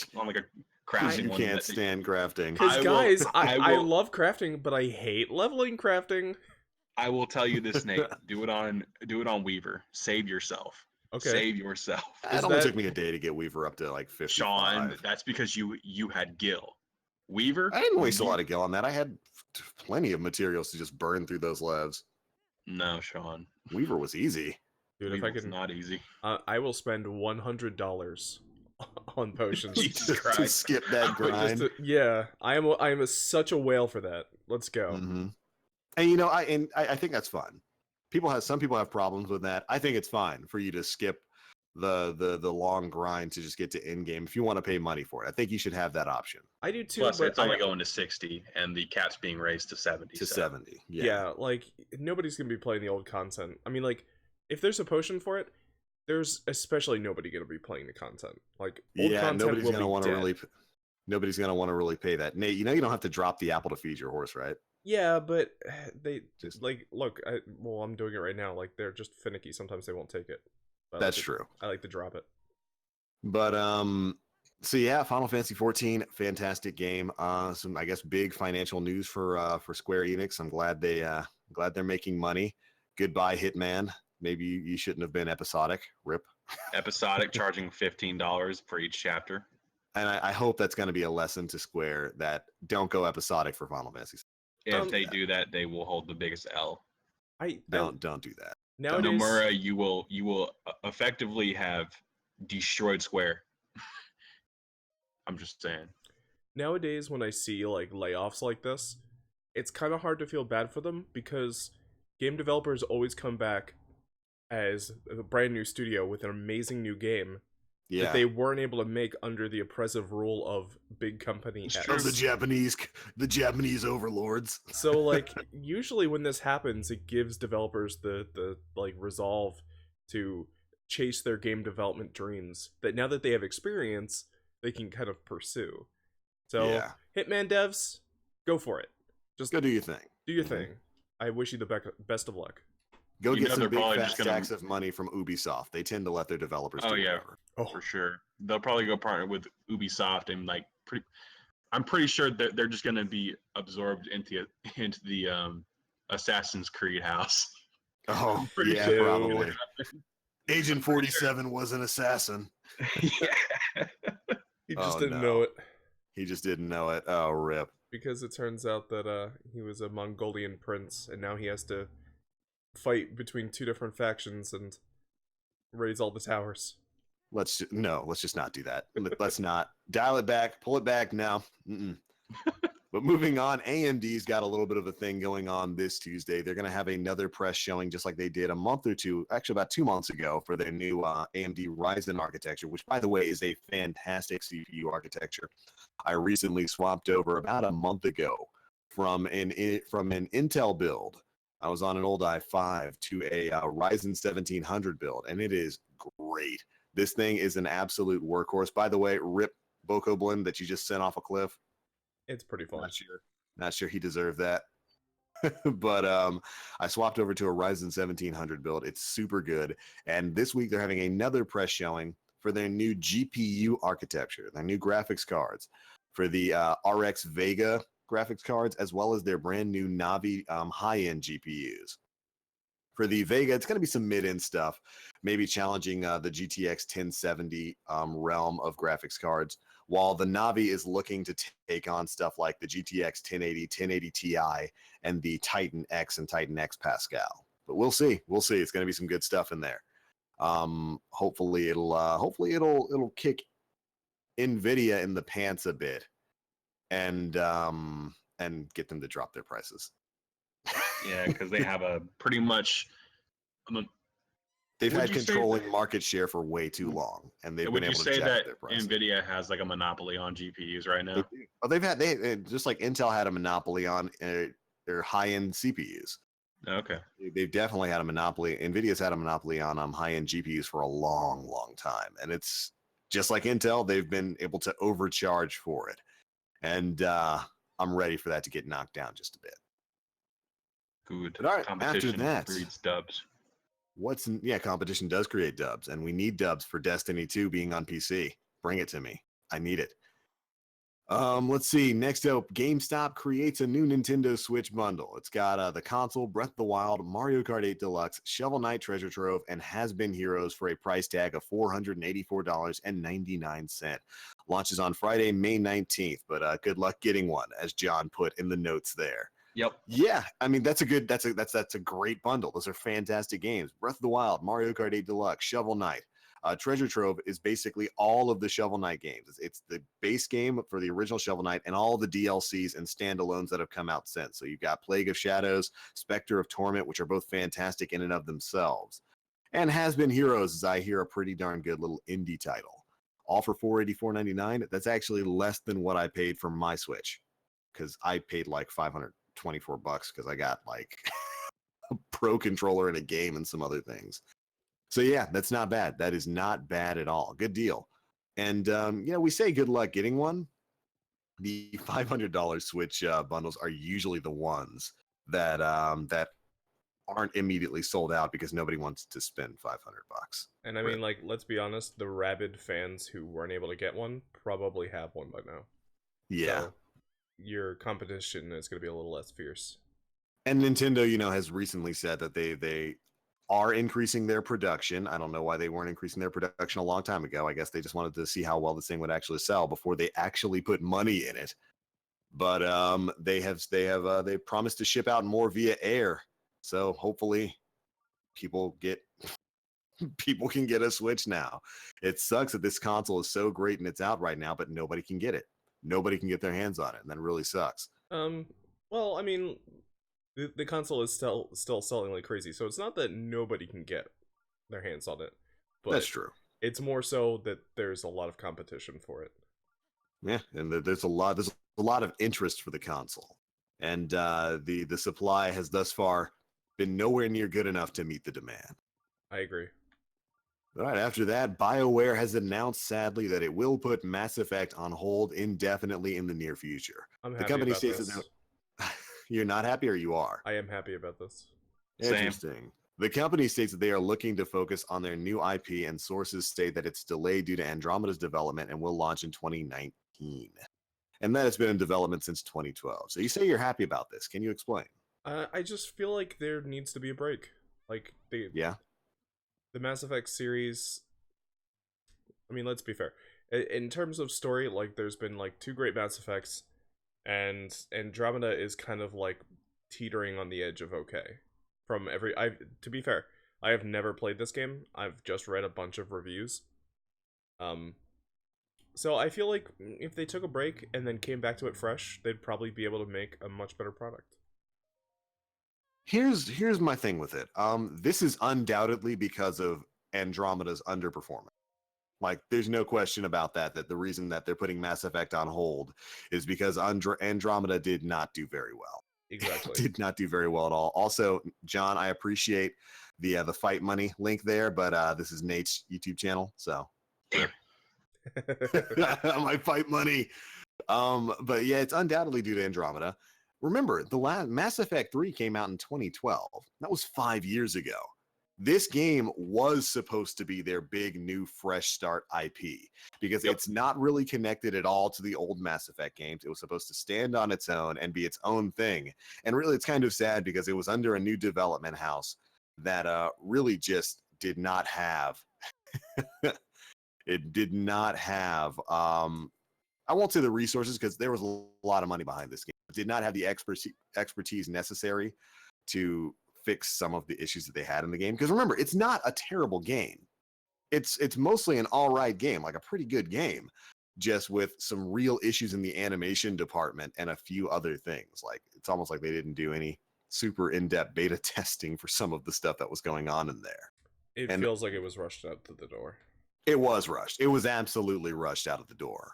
crafting. You can't stand crafting. Because guys, I love crafting, but I hate leveling crafting. I will tell you this, Nate. Do it on Weaver. Save yourself. Okay. Save yourself. It only took me a day to get Weaver up to like 55. Sean, that's because you had Gil. Weaver? I didn't waste a lot of Gil on that. I had plenty of materials to just burn through those levs. No, Sean. Weaver was easy. Dude, Weaver if I can, not easy. I will spend $100 on potions to skip that grind. I am such a whale for that. Let's go. Mm-hmm. And you know, I think that's fun. Some people have problems with that. I think it's fine for you to skip the long grind to just get to end game if you want to pay money for it. I think you should have that option. I do too. Plus, but it's only going to 60, and the cap's being raised to 70. To 70. Yeah, like nobody's gonna be playing the old content. I mean, like if there's a potion for it, there's especially nobody going to be playing the content. Like old Yeah, content nobody's will gonna be want to dead. really. Nobody's gonna want to really pay that. Nate, you know you don't have to drop the apple to feed your horse, right? Yeah, but they Just like look. Well, I'm doing it right now. Like they're just finicky. Sometimes they won't take it. But that's true. I like to drop it. But so yeah, Final Fantasy 14, fantastic game. Some I guess big financial news for Square Enix. I'm glad they're making money. Goodbye, Hitman. Maybe you shouldn't have been episodic. Rip. Episodic, charging $15 for each chapter. And I hope that's going to be a lesson to Square that don't go episodic for Final Fantasy. If they do that, they will hold the biggest L. Don't do that. Nowadays, Nomura, you will effectively have destroyed Square. I'm just saying. Nowadays, when I see like layoffs like this, it's kind of hard to feel bad for them because game developers always come back as a brand new studio with an amazing new game that they weren't able to make under the oppressive rule of big company X. Of the Japanese overlords. So like usually when this happens, it gives developers the like resolve to chase their game development dreams that now that they have experience, they can kind of pursue. So Hitman devs, go for it. Just go do your thing. Do your thing. I wish you the best of luck. Go get some big fat stacks of money from Ubisoft. They tend to let their developers do whatever. Oh, for sure. They'll probably go partner with Ubisoft and like I'm pretty sure that they're just going to be absorbed into the Assassin's Creed house. Oh, yeah, probably. Agent 47 was an assassin. Yeah. He just didn't know it. He just didn't know it. Oh, rip. Because it turns out that he was a Mongolian prince, and now he has to fight between two different factions and raise all the towers. Let's just not do that. Let's not dial it back, pull it back now. But moving on, AMD's got a little bit of a thing going on this Tuesday. They're going to have another press showing just like they did a month or two, actually about 2 months ago, for their new AMD Ryzen architecture, which, by the way, is a fantastic CPU architecture. I recently swapped over about a month ago from an Intel build. I was on an old i5 to a Ryzen 1700 build, and it is great. This thing is an absolute workhorse. By the way, rip Boko Blend that you just sent off a cliff. It's pretty fun. Not sure he deserved that. But I swapped over to a Ryzen 1700 build. It's super good. And this week they're having another press showing for their new GPU architecture, their new graphics cards for the RX Vega graphics cards, as well as their brand new Navi high-end GPUs. For the Vega, it's going to be some mid-end stuff, maybe challenging the GTX 1070 realm of graphics cards, while the Navi is looking to take on stuff like the GTX 1080, 1080 Ti, and the Titan X and Titan X Pascal. But we'll see. We'll see. It's going to be some good stuff in there. Hopefully it'll kick NVIDIA in the pants a bit, and get them to drop their prices. Yeah, because they have a pretty much. They've had controlling market share for way too long, and they've been able to jack their prices. NVIDIA has like a monopoly on GPUs right now? They just like Intel had a monopoly on their high-end CPUs. Okay. They've definitely had a monopoly. NVIDIA's had a monopoly on high-end GPUs for a long, long time, and it's just like Intel. They've been able to overcharge for it, and I'm ready for that to get knocked down just a bit. Good. But all right, competition after that, breeds dubs. Competition does create dubs, and we need dubs for Destiny 2 being on PC. Bring it to me. I need it. Let's see. Next up, GameStop creates a new Nintendo Switch bundle. It's got the console, Breath of the Wild, Mario Kart 8 Deluxe, Shovel Knight Treasure Trove, and Has Been Heroes for a price tag of $484.99. Launches on Friday, May 19th, but good luck getting one, as John put in the notes there. Yep. Yeah, I mean that's a great bundle. Those are fantastic games. Breath of the Wild, Mario Kart 8 Deluxe, Shovel Knight. Treasure Trove is basically all of the Shovel Knight games. It's the base game for the original Shovel Knight and all the DLCs and standalones that have come out since. So you've got Plague of Shadows, Spectre of Torment, which are both fantastic in and of themselves. And Has Been Heroes is, I hear, a pretty darn good little indie title. All for $484.99. That's actually less than what I paid for my Switch, because I paid like $524 because I got like a pro controller and a game and some other things. So yeah, that's not bad. That is not bad at all. Good deal. And we say good luck getting one. The $500 Switch bundles are usually the ones that that aren't immediately sold out because nobody wants to spend $500. And I mean, like, let's be honest, the rabid fans who weren't able to get one probably have one by now. Yeah. So your competition is going to be a little less fierce. And Nintendo, has recently said that they are increasing their production. I don't know why they weren't increasing their production a long time ago. I guess they just wanted to see how well this thing would actually sell before they actually put money in it. But they promised to ship out more via air. So hopefully people can get a Switch now. It sucks that this console is so great and it's out right now, but nobody can get it. Nobody can get their hands on it, and that really sucks. Well, I mean, the console is still selling like crazy, so it's not that nobody can get their hands on it. But that's true. It's more so that there's a lot of competition for it. Yeah, and there's a lot of interest for the console, and the supply has thus far been nowhere near good enough to meet the demand. I agree. All right, after that, BioWare has announced, sadly, that it will put Mass Effect on hold indefinitely in the near future. I'm happy the company about states this. That you're not happy, or you are? I am happy about this. Interesting. Same. The company states that they are looking to focus on their new IP, and sources state that it's delayed due to Andromeda's development and will launch in 2019. And that has been in development since 2012. So you say you're happy about this. Can you explain? I just feel like there needs to be a break. Like, the Mass Effect series, I mean, let's be fair. In terms of story, like, there's been, like, 2 great Mass Effects, and Andromeda is kind of, like, teetering on the edge of okay. To be fair, I have never played this game. I've just read a bunch of reviews. So I feel like if they took a break and then came back to it fresh, they'd probably be able to make a much better product. Here's my thing with it. This is undoubtedly because of Andromeda's underperformance. Like, there's no question about that the reason that they're putting Mass Effect on hold is because Andromeda did not do very well. Exactly. Did not do very well at all. Also, John, I appreciate the fight money link there, but this is Nate's YouTube channel, so my fight money. But yeah, it's undoubtedly due to Andromeda. Remember, the last Mass Effect 3 came out in 2012. That was 5 years ago. This game was supposed to be their big new fresh start IP because it's not really connected at all to the old Mass Effect games. It was supposed to stand on its own and be its own thing. And really, it's kind of sad because it was under a new development house that really just did not have it did not have I won't say the resources because there was a lot of money behind this game. It did not have the expertise necessary to fix some of the issues that they had in the game. Because remember, it's not a terrible game. It's mostly an all right game, like a pretty good game, just with some real issues in the animation department and a few other things. Like, it's almost like they didn't do any super in-depth beta testing for some of the stuff that was going on in there. It feels like it was rushed out to the door. It was rushed. It was absolutely rushed out of the door.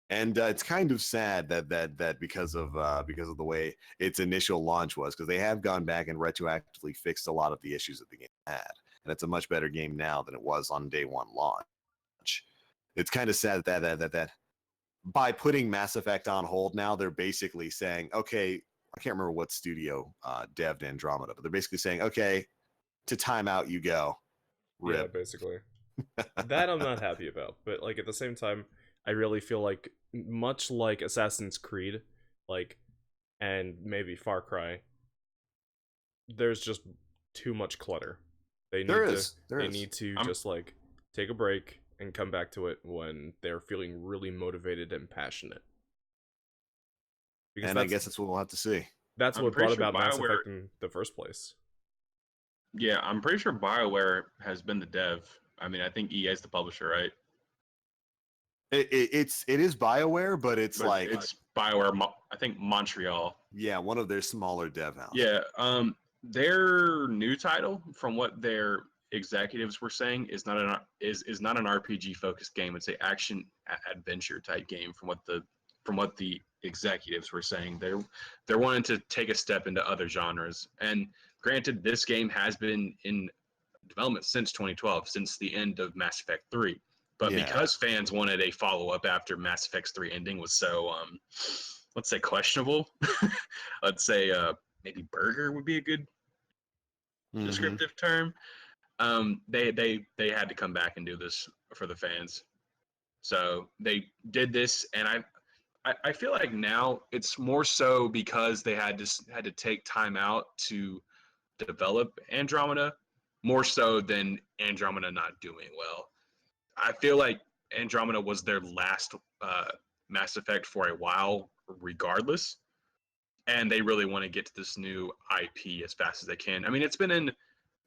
And it's kind of sad that because of the way its initial launch was, because they have gone back and retroactively fixed a lot of the issues that the game had, and it's a much better game now than it was on day one launch. It's kind of sad that by putting Mass Effect on hold now, they're basically saying, okay, I can't remember what studio devved Andromeda, but they're basically saying, okay, to timeout you go. Rip. Yeah, basically. That I'm not happy about, but like at the same time, I really feel like, much like Assassin's Creed, like, and maybe Far Cry, there's just too much clutter. They need to just like take a break and come back to it when they're feeling really motivated and passionate. Because I guess that's what we'll have to see. That's what brought about Mass Effect in the first place. Yeah, I'm pretty sure BioWare has been the dev. I mean, I think EA is the publisher, right? It is BioWare, but it's BioWare. I think Montreal. Yeah, one of their smaller dev houses. Yeah, their new title, from what their executives were saying, is not an RPG focused game. It's an action adventure type game. From what the executives were saying, they're wanting to take a step into other genres. And granted, this game has been in development since 2012, since the end of Mass Effect 3. But Yeah. because fans wanted a follow-up after Mass Effect 3 ending was so, let's say, questionable, let's say maybe burger would be a good descriptive term. They had to come back and do this for the fans. So they did this, and I feel like now it's more so because they had to take time out to develop Andromeda, more so than Andromeda not doing well. I feel like Andromeda was their last Mass Effect for a while, regardless, and they really want to get to this new IP as fast as they can. I mean, it's been in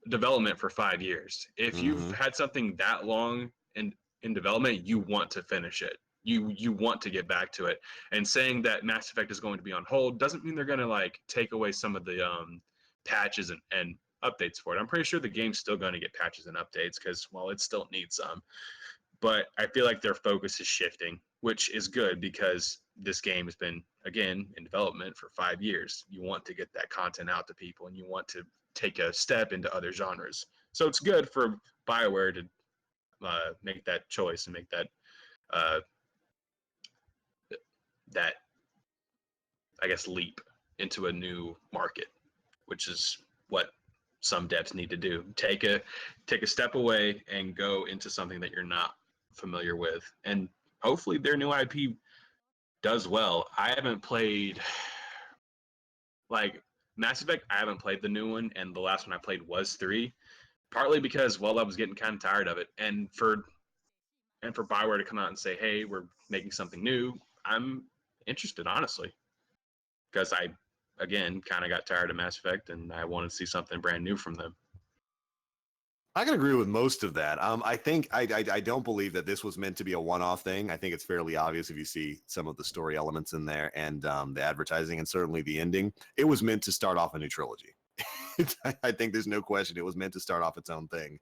development for 5 years. If you've had something that long in development, you want to finish it. You want to get back to it. And saying that Mass Effect is going to be on hold doesn't mean they're going to like take away some of the patches and updates for it. I'm pretty sure the game's still going to get patches and updates because, well, it still needs some. But I feel like their focus is shifting, which is good because this game has been, again, in development for 5 years. You want to get that content out to people, and you want to take a step into other genres. So it's good for BioWare to make that choice and make that that I guess leap into a new market, which is what some devs need to do. Take a step away and go into something that you're not familiar with, and hopefully their new IP does well. I haven't played like Mass Effect. I haven't played the new one, and the last one I played was 3. Partly because, well, I was getting kind of tired of it, and for BioWare to come out and say, "Hey, we're making something new," I'm interested, honestly, because I, again, kind of got tired of Mass Effect, and I wanted to see something brand new from them. I can agree with most of that. I think I don't believe that this was meant to be a one-off thing. I think it's fairly obvious if you see some of the story elements in there and the advertising and certainly the ending. It was meant to start off a new trilogy. I think there's no question it was meant to start off its own thing.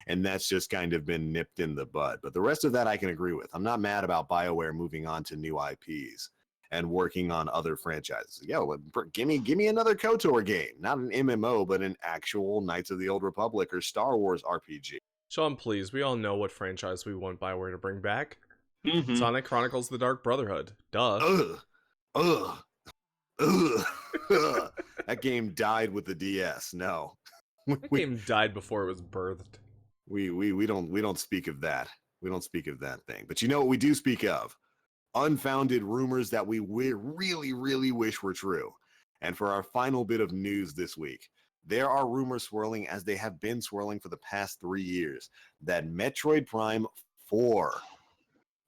And that's just kind of been nipped in the bud. But the rest of that I can agree with. I'm not mad about BioWare moving on to new IPs and working on other franchises. Yo, give me another KOTOR game, not an MMO, but an actual Knights of the Old Republic or Star Wars RPG. Sean, please, we all know what franchise we want BioWare to bring back. Sonic Chronicles: The Dark Brotherhood. Duh. Ugh. That game died with the DS. No. That game died before it was birthed. We don't speak of that. We don't speak of that thing. But you know what we do speak of? Unfounded rumors that we really, really wish were true. And for our final bit of news this week, there are rumors swirling, as they have been swirling for the past 3 years, that Metroid Prime 4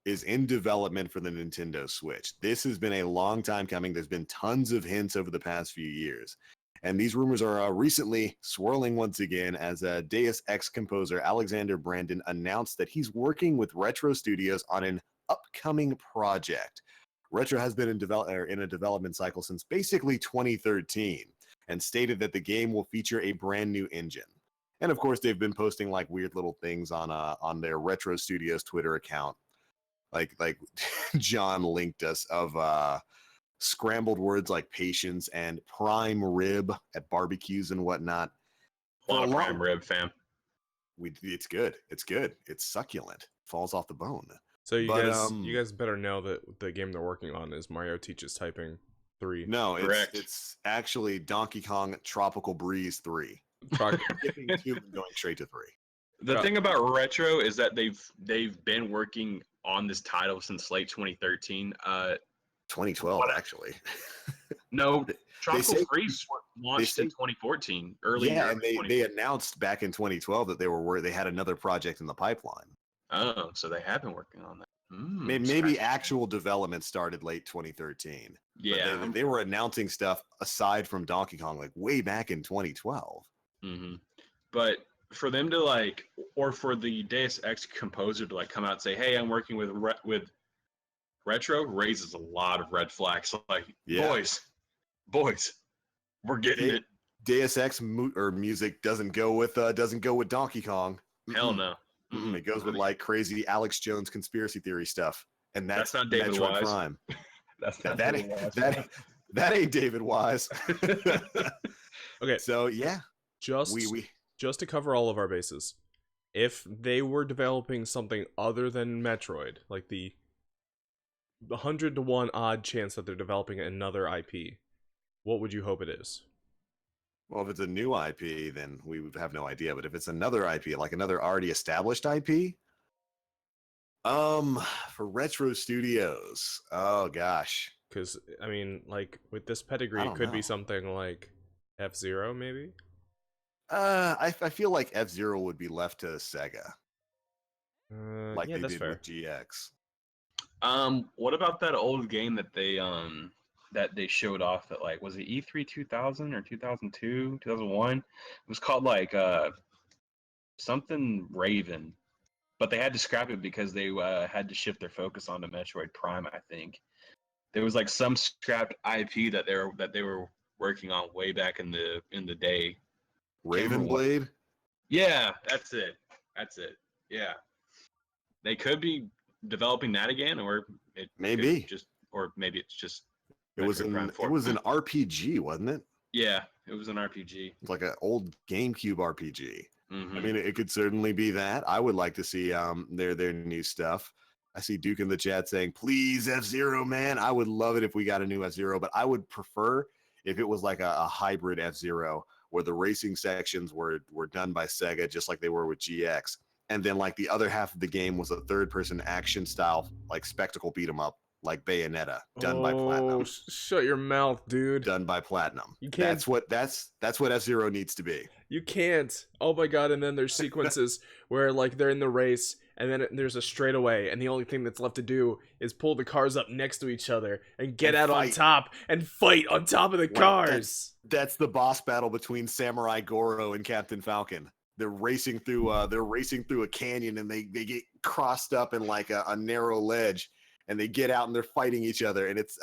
is in development for the Nintendo Switch. This has been a long time coming. There's been tons of hints over the past few years. And these rumors are recently swirling once again as Deus Ex composer Alexander Brandon announced that he's working with Retro Studios on an upcoming project. Retro has been in a development cycle since basically 2013 and stated that the game will feature a brand new engine. And of course, they've been posting like weird little things on their Retro Studios Twitter account. Like John linked us of scrambled words like patience and prime rib at barbecues and whatnot. A lot of prime rib, fam. It's good. It's good. It's succulent. Falls off the bone. So you guys better know that the game they're working on is Mario Teaches Typing 3. No, it's actually Donkey Kong Tropical Breeze 3. Skipping 2 and going straight to 3. The thing about Retro is that they've been working on this title since late 2013. 2012, actually. No, Tropical Freeze launched in 2014. Yeah, and they announced back in 2012 that they had another project in the pipeline. Oh, so they have been working on that. Maybe actual development started late 2013. Yeah, they were announcing stuff aside from Donkey Kong like way back in 2012. But for them to or for the Deus Ex composer to come out and say, "Hey, I'm working with Retro," raises a lot of red flags. Boys, we're getting it. Deus Ex music doesn't go with Donkey Kong. Hell no. It goes with crazy Alex Jones conspiracy theory stuff, and that's not David Metroid Wise. Prime. That ain't David Wise. Okay, so yeah, just just to cover all of our bases, if they were developing something other than Metroid, like the 100 to 1 odd chance that they're developing another IP, what would you hope it is? Well, if it's a new IP, then we would have no idea. But if it's another IP, like another already established IP, for Retro Studios, oh gosh, Because I mean, like with this pedigree, I it don't could be know. something like F-Zero, maybe. I feel like F-Zero would be left to Sega, like Yeah, they that's did with fair. GX. What about that old game that they showed off at, like, was it E3 2000 or 2002, 2001? It was called like something Raven, but they had to scrap it because they had to shift their focus onto Metroid Prime, I think. There was like some scrapped IP that they were working on way back in the day. Can't remember Raven what. Blade. Yeah, that's it. That's it. Yeah. They could be developing that again, or it could Maybe just, or maybe it's just it was Metroid Prime an it 4. was an RPG, wasn't it? Yeah, it was an RPG. It's like an old GameCube RPG. I Mm-hmm. mean, it could certainly be that. I would like to see their new stuff. I see Duke in the chat saying, "Please F-Zero, man." I would love it if we got a new F-Zero, but I would prefer if it was like a hybrid F-Zero where the racing sections were done by Sega, just like they were with GX, and then like the other half of the game was a third-person action style, like spectacle beat 'em up, like Bayonetta, done by Oh, Platinum. shut your mouth, dude. Done by Platinum. You can't. That's what F-Zero needs to be. You can't. Oh my god! And then there's sequences where like they're in the race, and then there's a straightaway, and the only thing that's left to do is pull the cars up next to each other and get And out on fight. top and fight on top of the Like, cars. that's the boss battle between Samurai Goro and Captain Falcon. They're racing through a canyon, and they get crossed up in like a narrow ledge, and they get out and they're fighting each other, and it's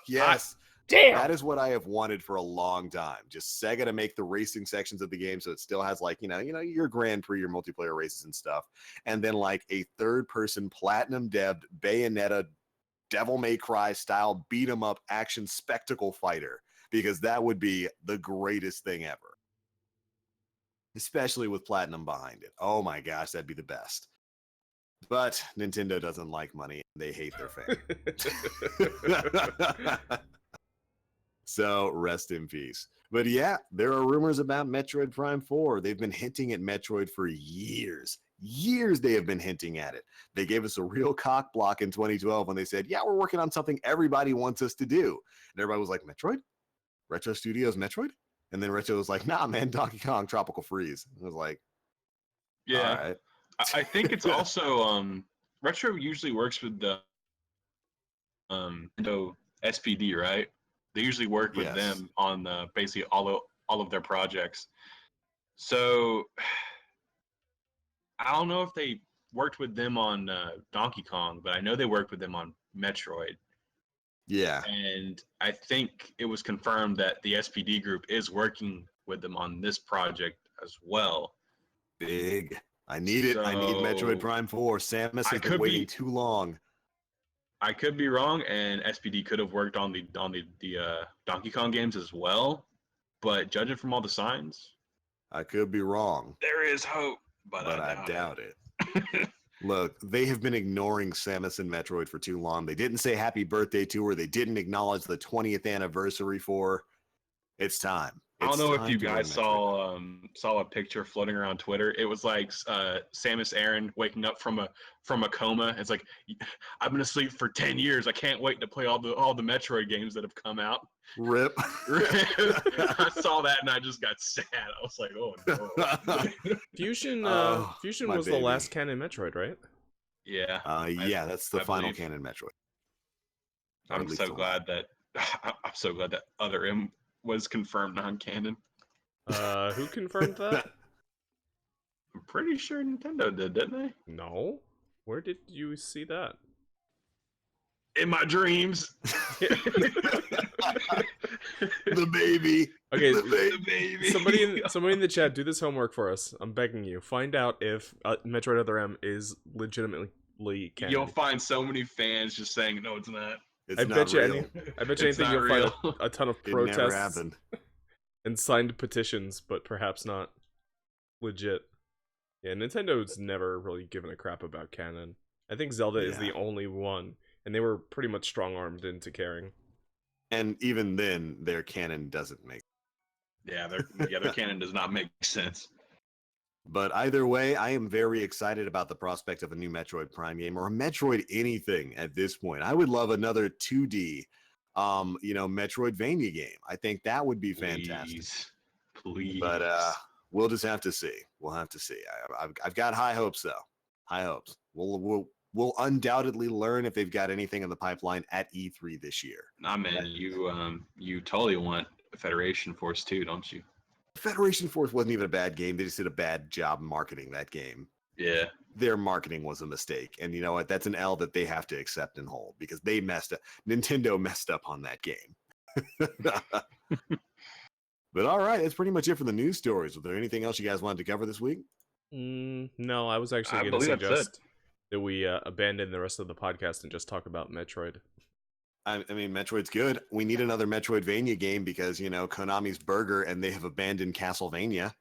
yes. Damn. That is what I have wanted for a long time. Just Sega to make the racing sections of the game so it still has like, your Grand Prix, your multiplayer races and stuff. And then like a third-person platinum debbed Bayonetta Devil May Cry style beat 'em up action spectacle fighter, because that would be the greatest thing ever. Especially with Platinum behind it. Oh my gosh, that'd be the best. But Nintendo doesn't like money. They hate their fame. So rest in peace. But yeah, there are rumors about Metroid Prime 4. They've been hinting at Metroid for years. Years they have been hinting at it. They gave us a real cock block in 2012 when they said, yeah, we're working on something everybody wants us to do. And everybody was like, Metroid? Retro Studios Metroid? And then Retro was like, nah, man, Donkey Kong Tropical Freeze. I was like, Yeah. all right. I think it's also Retro usually works with the Nintendo SPD, right? They usually work with them on basically all of their projects. So I don't know if they worked with them on Donkey Kong, but I know they worked with them on Metroid. Yeah. And I think it was confirmed that the SPD group is working with them on this project as well. Big. I need it. I need Metroid Prime 4. Samus has been waiting too long. I could be wrong, and SPD could have worked on the Donkey Kong games as well. But judging from all the signs, I could be wrong. There is hope, but I doubt it. Look, they have been ignoring Samus and Metroid for too long. They didn't say happy birthday to her. They didn't acknowledge the 20th anniversary for her. It's time. I don't know if you guys saw a picture floating around Twitter. It was like Samus Aran waking up from a coma. It's like, I've been asleep for 10 years. I can't wait to play all the Metroid games that have come out. Rip. I saw that and I just got sad. I was like, oh no. Fusion was the last canon Metroid, right? Yeah. Yeah, that's the final canon Metroid. I'm so glad that Other M was confirmed non-canon. Who confirmed that? I'm pretty sure Nintendo did, didn't they? No. Where did you see that? In my dreams. The baby. Okay, the baby. Somebody in the chat, do this homework for us. I'm begging you. Find out if Metroid Other M is legitimately canon. You'll find so many fans just saying, no, it's not. I bet you anything you'll find a ton of protests never happened. and signed petitions, but perhaps not. Legit. Yeah, Nintendo's never really given a crap about canon. I think Zelda is the only one, and they were pretty much strong-armed into caring. And even then, their canon doesn't make their canon does not make sense. But either way, I am very excited about the prospect of a new Metroid Prime game or a Metroid anything at this point. I would love another 2D, Metroidvania game. I think that would be fantastic. Please. But we'll just have to see. We'll have to see. I've got high hopes, though. High hopes. We'll undoubtedly learn if they've got anything in the pipeline at E3 this year. Nah, man, you totally want Federation Force 2, don't you? Federation Force wasn't even a bad game. They just did a bad job marketing that game. Yeah. Their marketing was a mistake. And you know what? That's an L that they have to accept and hold because they messed up. Nintendo messed up on that game. But all right, that's pretty much it for the news stories. Was there anything else you guys wanted to cover this week? No, I was actually going to suggest that we abandon the rest of the podcast and just talk about Metroid. I mean, Metroid's good. We need another Metroidvania game because, Konami's burger and they have abandoned Castlevania.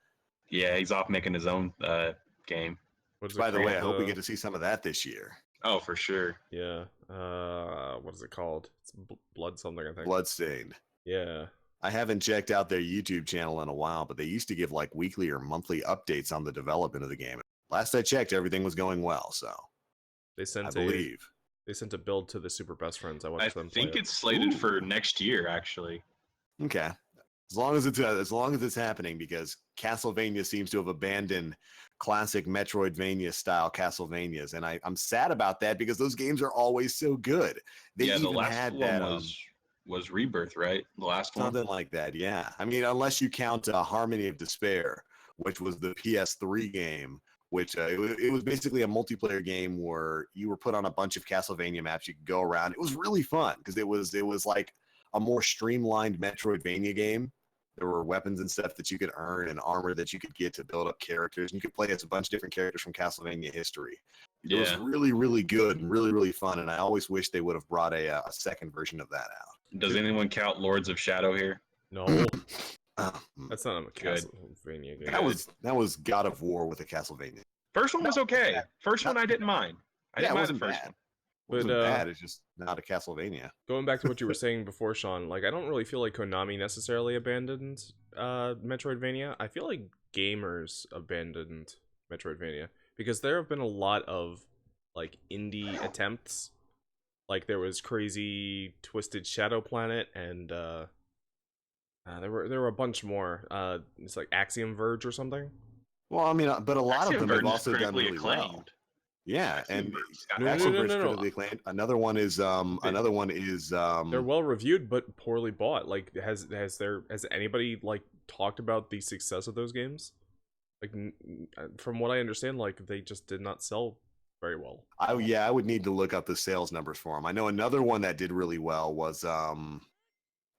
Yeah, he's off making his own game. By the way, I hope we get to see some of that this year. Oh, for sure. Yeah. What is it called? It's Blood something, I think. Bloodstained. Yeah. I haven't checked out their YouTube channel in a while, but they used to give like weekly or monthly updates on the development of the game. Last I checked, everything was going well, so I believe. They sent a build to the Super Best Friends. I watched them play think it's slated for next year, actually. Okay, as long as it's happening, because Castlevania seems to have abandoned classic Metroidvania style Castlevanias, and I'm sad about that because those games are always so good. They even the last had one that was Rebirth, right? The last one, something like that. Yeah, I mean, unless you count Harmony of Despair, which was the PS3 game. Which it was basically a multiplayer game where you were put on a bunch of Castlevania maps. You could go around. It was really fun because it was like a more streamlined Metroidvania game. There were weapons and stuff that you could earn and armor that you could get to build up characters. And you could play as a bunch of different characters from Castlevania history. It was really, really good and really, really fun. And I always wish they would have brought a second version of that out. Does anyone count Lords of Shadow here? No. That's not a Castlevania game. That was God of War with a Castlevania. First one was okay. First one I didn't mind. I didn't mind the first one. It wasn't bad. It's just not a Castlevania. Going back to what you were saying before, Sean, like I don't really feel like Konami necessarily abandoned Metroidvania. I feel like gamers abandoned Metroidvania because there have been a lot of like indie attempts. Like there was Crazy Twisted Shadow Planet and there were a bunch more. It's like Axiom Verge or something. Well, I mean, but a lot Axiom of them have Verge also done really well. Yeah, and Axiom Verge critically acclaimed. Another one is they're well reviewed but poorly bought. Like, has anybody like talked about the success of those games? Like, from what I understand, like they just did not sell very well. I would need to look up the sales numbers for them. I know another one that did really well was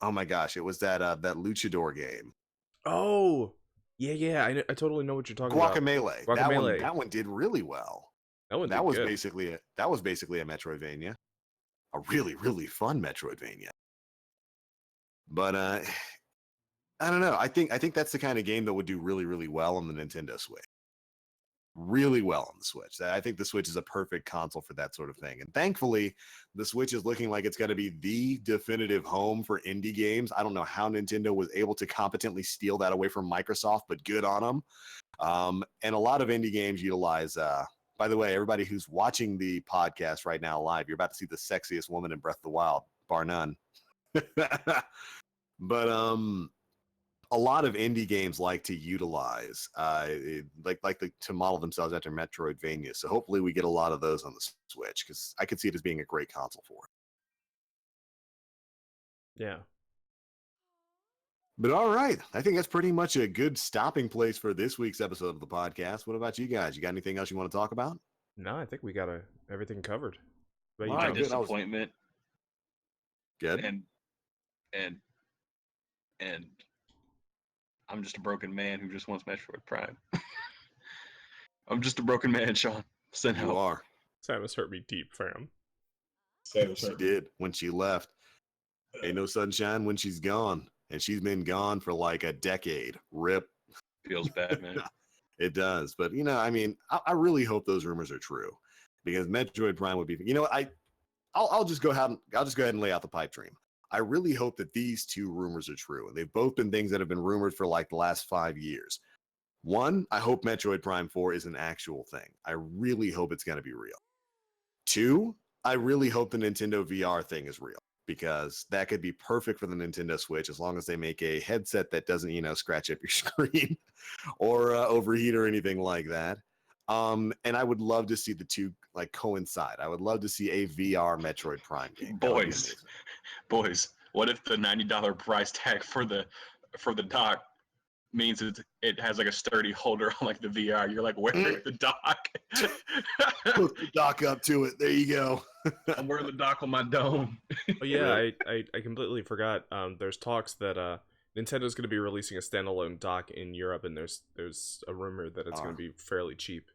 oh my gosh, it was that Luchador game. Oh, yeah, I totally know what you're talking about. Guacamelee. That one did really well. That was good. basically a Metroidvania, a really, really fun Metroidvania. But I don't know. I think that's the kind of game that would do really, really well on the Nintendo Switch. Really well on the Switch. I think the Switch is a perfect console for that sort of thing. And thankfully, the Switch is looking like it's going to be the definitive home for indie games. I don't know how Nintendo was able to competently steal that away from Microsoft, but good on them. And a lot of indie games utilize, by the way, everybody who's watching the podcast right now live, you're about to see the sexiest woman in Breath of the Wild, bar none. But a lot of indie games like to utilize, to model themselves after Metroidvania. So hopefully we get a lot of those on the Switch because I could see it as being a great console for it. Yeah. But all right, I think that's pretty much a good stopping place for this week's episode of the podcast. What about you guys? You got anything else you want to talk about? No, I think we got everything covered. My disappointment. Good. And I'm just a broken man who just wants Metroid Prime. I'm just a broken man, Sean. Send help. You are. Samus hurt me deep, fam. She did when she left. Ain't no sunshine when she's gone. And she's been gone for like a decade. Rip. Feels bad, man. It does. But, I mean, I really hope those rumors are true because Metroid Prime would be, I'll just go ahead and lay out the pipe dream. I really hope that these two rumors are true. And they've both been things that have been rumored for like the last 5 years. One, I hope Metroid Prime 4 is an actual thing. I really hope it's going to be real. Two, I really hope the Nintendo VR thing is real because that could be perfect for the Nintendo Switch as long as they make a headset that doesn't, scratch up your screen or overheat or anything like that. And I would love to see the two like coincide. I would love to see a VR Metroid Prime game. Boys, what if the $90 price tag for the dock means it has like a sturdy holder on like the VR? You're like, where's the dock? Hook the dock up to it. There you go. I'm wearing the dock on my dome. Oh yeah, I completely forgot. There's talks that Nintendo's going to be releasing a standalone dock in Europe, and there's a rumor that it's going to be fairly cheap.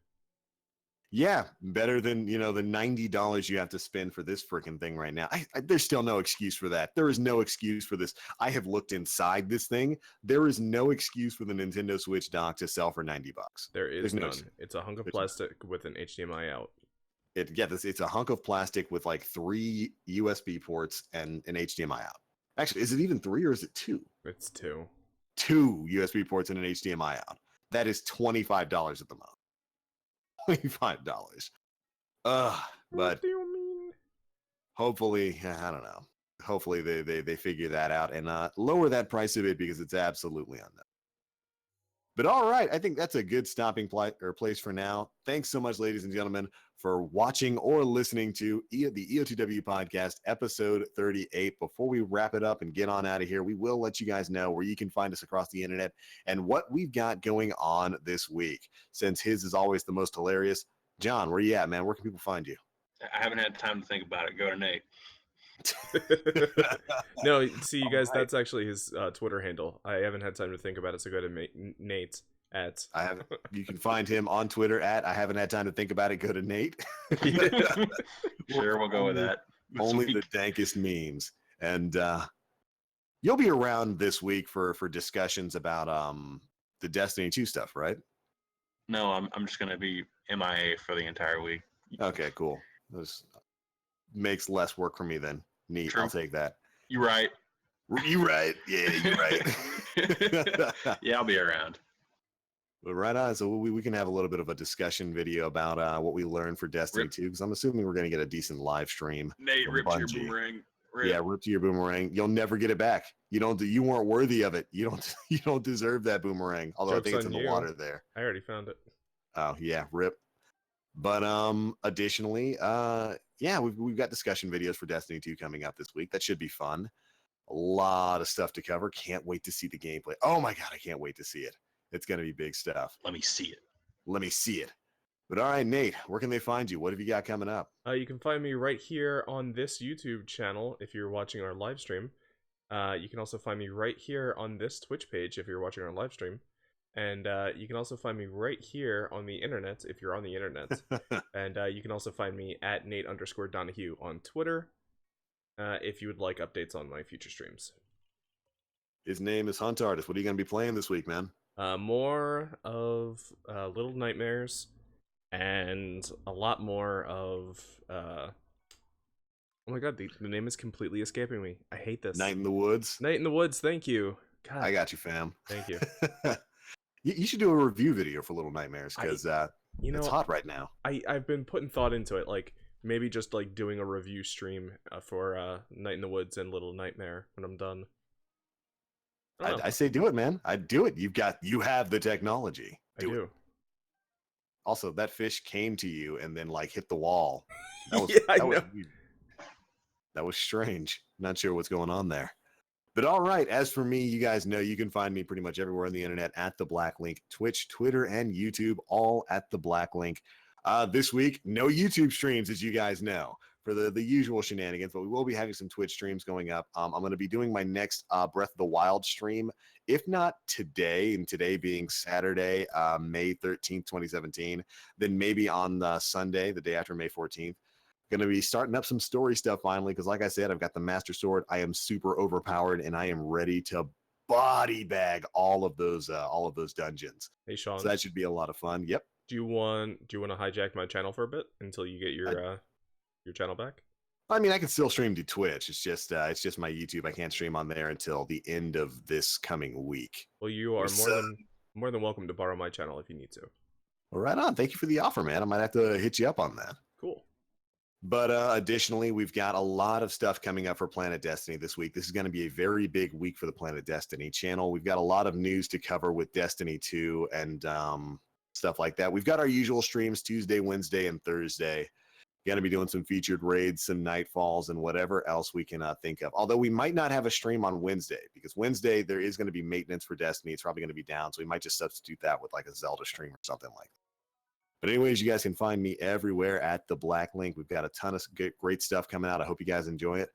Yeah, better than the $90 you have to spend for this freaking thing right now. There's still no excuse for that. There is no excuse for this. I have looked inside this thing. There is no excuse for the Nintendo Switch dock to sell for $90. There's none. It's a hunk of plastic with an HDMI out. It's a hunk of plastic with like 3 USB ports and an HDMI out. Actually, is it even 3 or is it 2? It's 2. 2 USB ports and an HDMI out. That is $25 at the moment. $25. But what do you mean? Hopefully, I don't know. Hopefully they figure that out and lower that price a bit because it's absolutely unknown. But all right, I think that's a good stopping place for now. Thanks so much, ladies and gentlemen, for watching or listening to the EOTW podcast, episode 38. Before we wrap it up and get on out of here, we will let you guys know where you can find us across the internet and what we've got going on this week. Since his is always the most hilarious. John, where you at, man? Where can people find you? I haven't had time to think about it. Go to Nate. No, see, you guys, that's actually his Twitter handle. I haven't had time to think about it, so go to Nate at. You can find him on Twitter at I haven't had time to think about it. Go to Nate. Sure, we'll go with that. Only the dankest memes, and you'll be around this week for discussions about the Destiny 2 stuff, right? No, I'm just gonna be MIA for the entire week. Okay, cool. This makes less work for me then. Neat. True. I'll take that. You right. You right. Yeah, you right. Yeah, I'll be around. But right on. So we can have a little bit of a discussion video about what we learned for Destiny 2, because I'm assuming we're going to get a decent live stream. Nate, rip to your boomerang. Yeah, rip to your boomerang. You'll never get it back. You weren't worthy of it. You don't deserve that boomerang. Although I think it's in the water there. I already found it. Oh yeah, rip. But additionally, yeah, we've got discussion videos for Destiny 2 coming up this week. That should be fun. A lot of stuff to cover. Can't wait to see the gameplay. Oh my god, I can't wait to see it. It's going to be big stuff. Let me see it. Let me see it. But all right, Nate, where can they find you? What have you got coming up? You can find me right here on this YouTube channel if you're watching our live stream. You can also find me right here on this Twitch page if you're watching our live stream. And you can also find me right here on the internet if you're on the internet. And you can also find me at Nate_Donahue on Twitter if you would like updates on my future streams. His name is Hunt Artist. What are you going to be playing this week, man? More of Little Nightmares and a lot more of... oh my god, the name is completely escaping me. I hate this. Night in the Woods? Night in the Woods, thank you. God. I got you, fam. Thank you. You should do a review video for Little Nightmares because it's hot right now. I've been putting thought into it, like maybe just like doing a review stream for Night in the Woods and Little Nightmare when I'm done. I say do it, man. I'd do it. You have the technology. Do it. Also, that fish came to you and then like hit the wall. That was, that was strange. Not sure what's going on there. But all right, as for me, you guys know you can find me pretty much everywhere on the internet at The Black Link, Twitch, Twitter, and YouTube, all at The Black Link. This week, no YouTube streams, as you guys know, for the usual shenanigans, but we will be having some Twitch streams going up. I'm going to be doing my next Breath of the Wild stream, if not today, and today being Saturday, May 13th, 2017, then maybe on Sunday, the day after May 14th. Going to be starting up some story stuff finally, because like I said, I've got the Master Sword. I am super overpowered, and I am ready to body bag all of those dungeons. Hey Sean, so that should be a lot of fun. Yep. Do you want to hijack my channel for a bit until you get your channel back? I mean, I can still stream to Twitch. It's just my YouTube. I can't stream on there until the end of this coming week. Well, you are more than welcome to borrow my channel if you need to. Well, right on. Thank you for the offer, man. I might have to hit you up on that. Cool. But additionally, we've got a lot of stuff coming up for Planet Destiny this week. This is going to be a very big week for the Planet Destiny channel. We've got a lot of news to cover with Destiny 2 and stuff like that. We've got our usual streams Tuesday, Wednesday, and Thursday. Going to be doing some featured raids, some nightfalls, and whatever else we can think of. Although we might not have a stream on Wednesday, because Wednesday there is going to be maintenance for Destiny. It's probably going to be down, so we might just substitute that with like a Zelda stream or something like that. But anyways, you guys can find me everywhere at the Black Link. We've got a ton of great stuff coming out. I hope you guys enjoy it.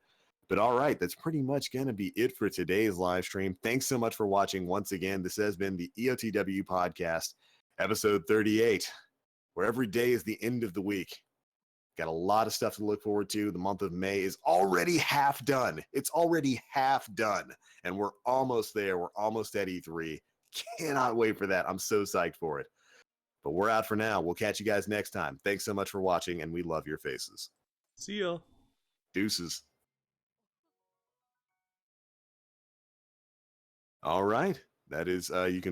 But all right, that's pretty much going to be it for today's live stream. Thanks so much for watching once again. This has been the EOTW podcast, episode 38, where every day is the end of the week. Got a lot of stuff to look forward to. The month of May is already half done. It's already half done. And we're almost there. We're almost at E3. Cannot wait for that. I'm so psyched for it. But we're out for now. We'll catch you guys next time. Thanks so much for watching, and we love your faces. See ya. Deuces. All right. That is, you can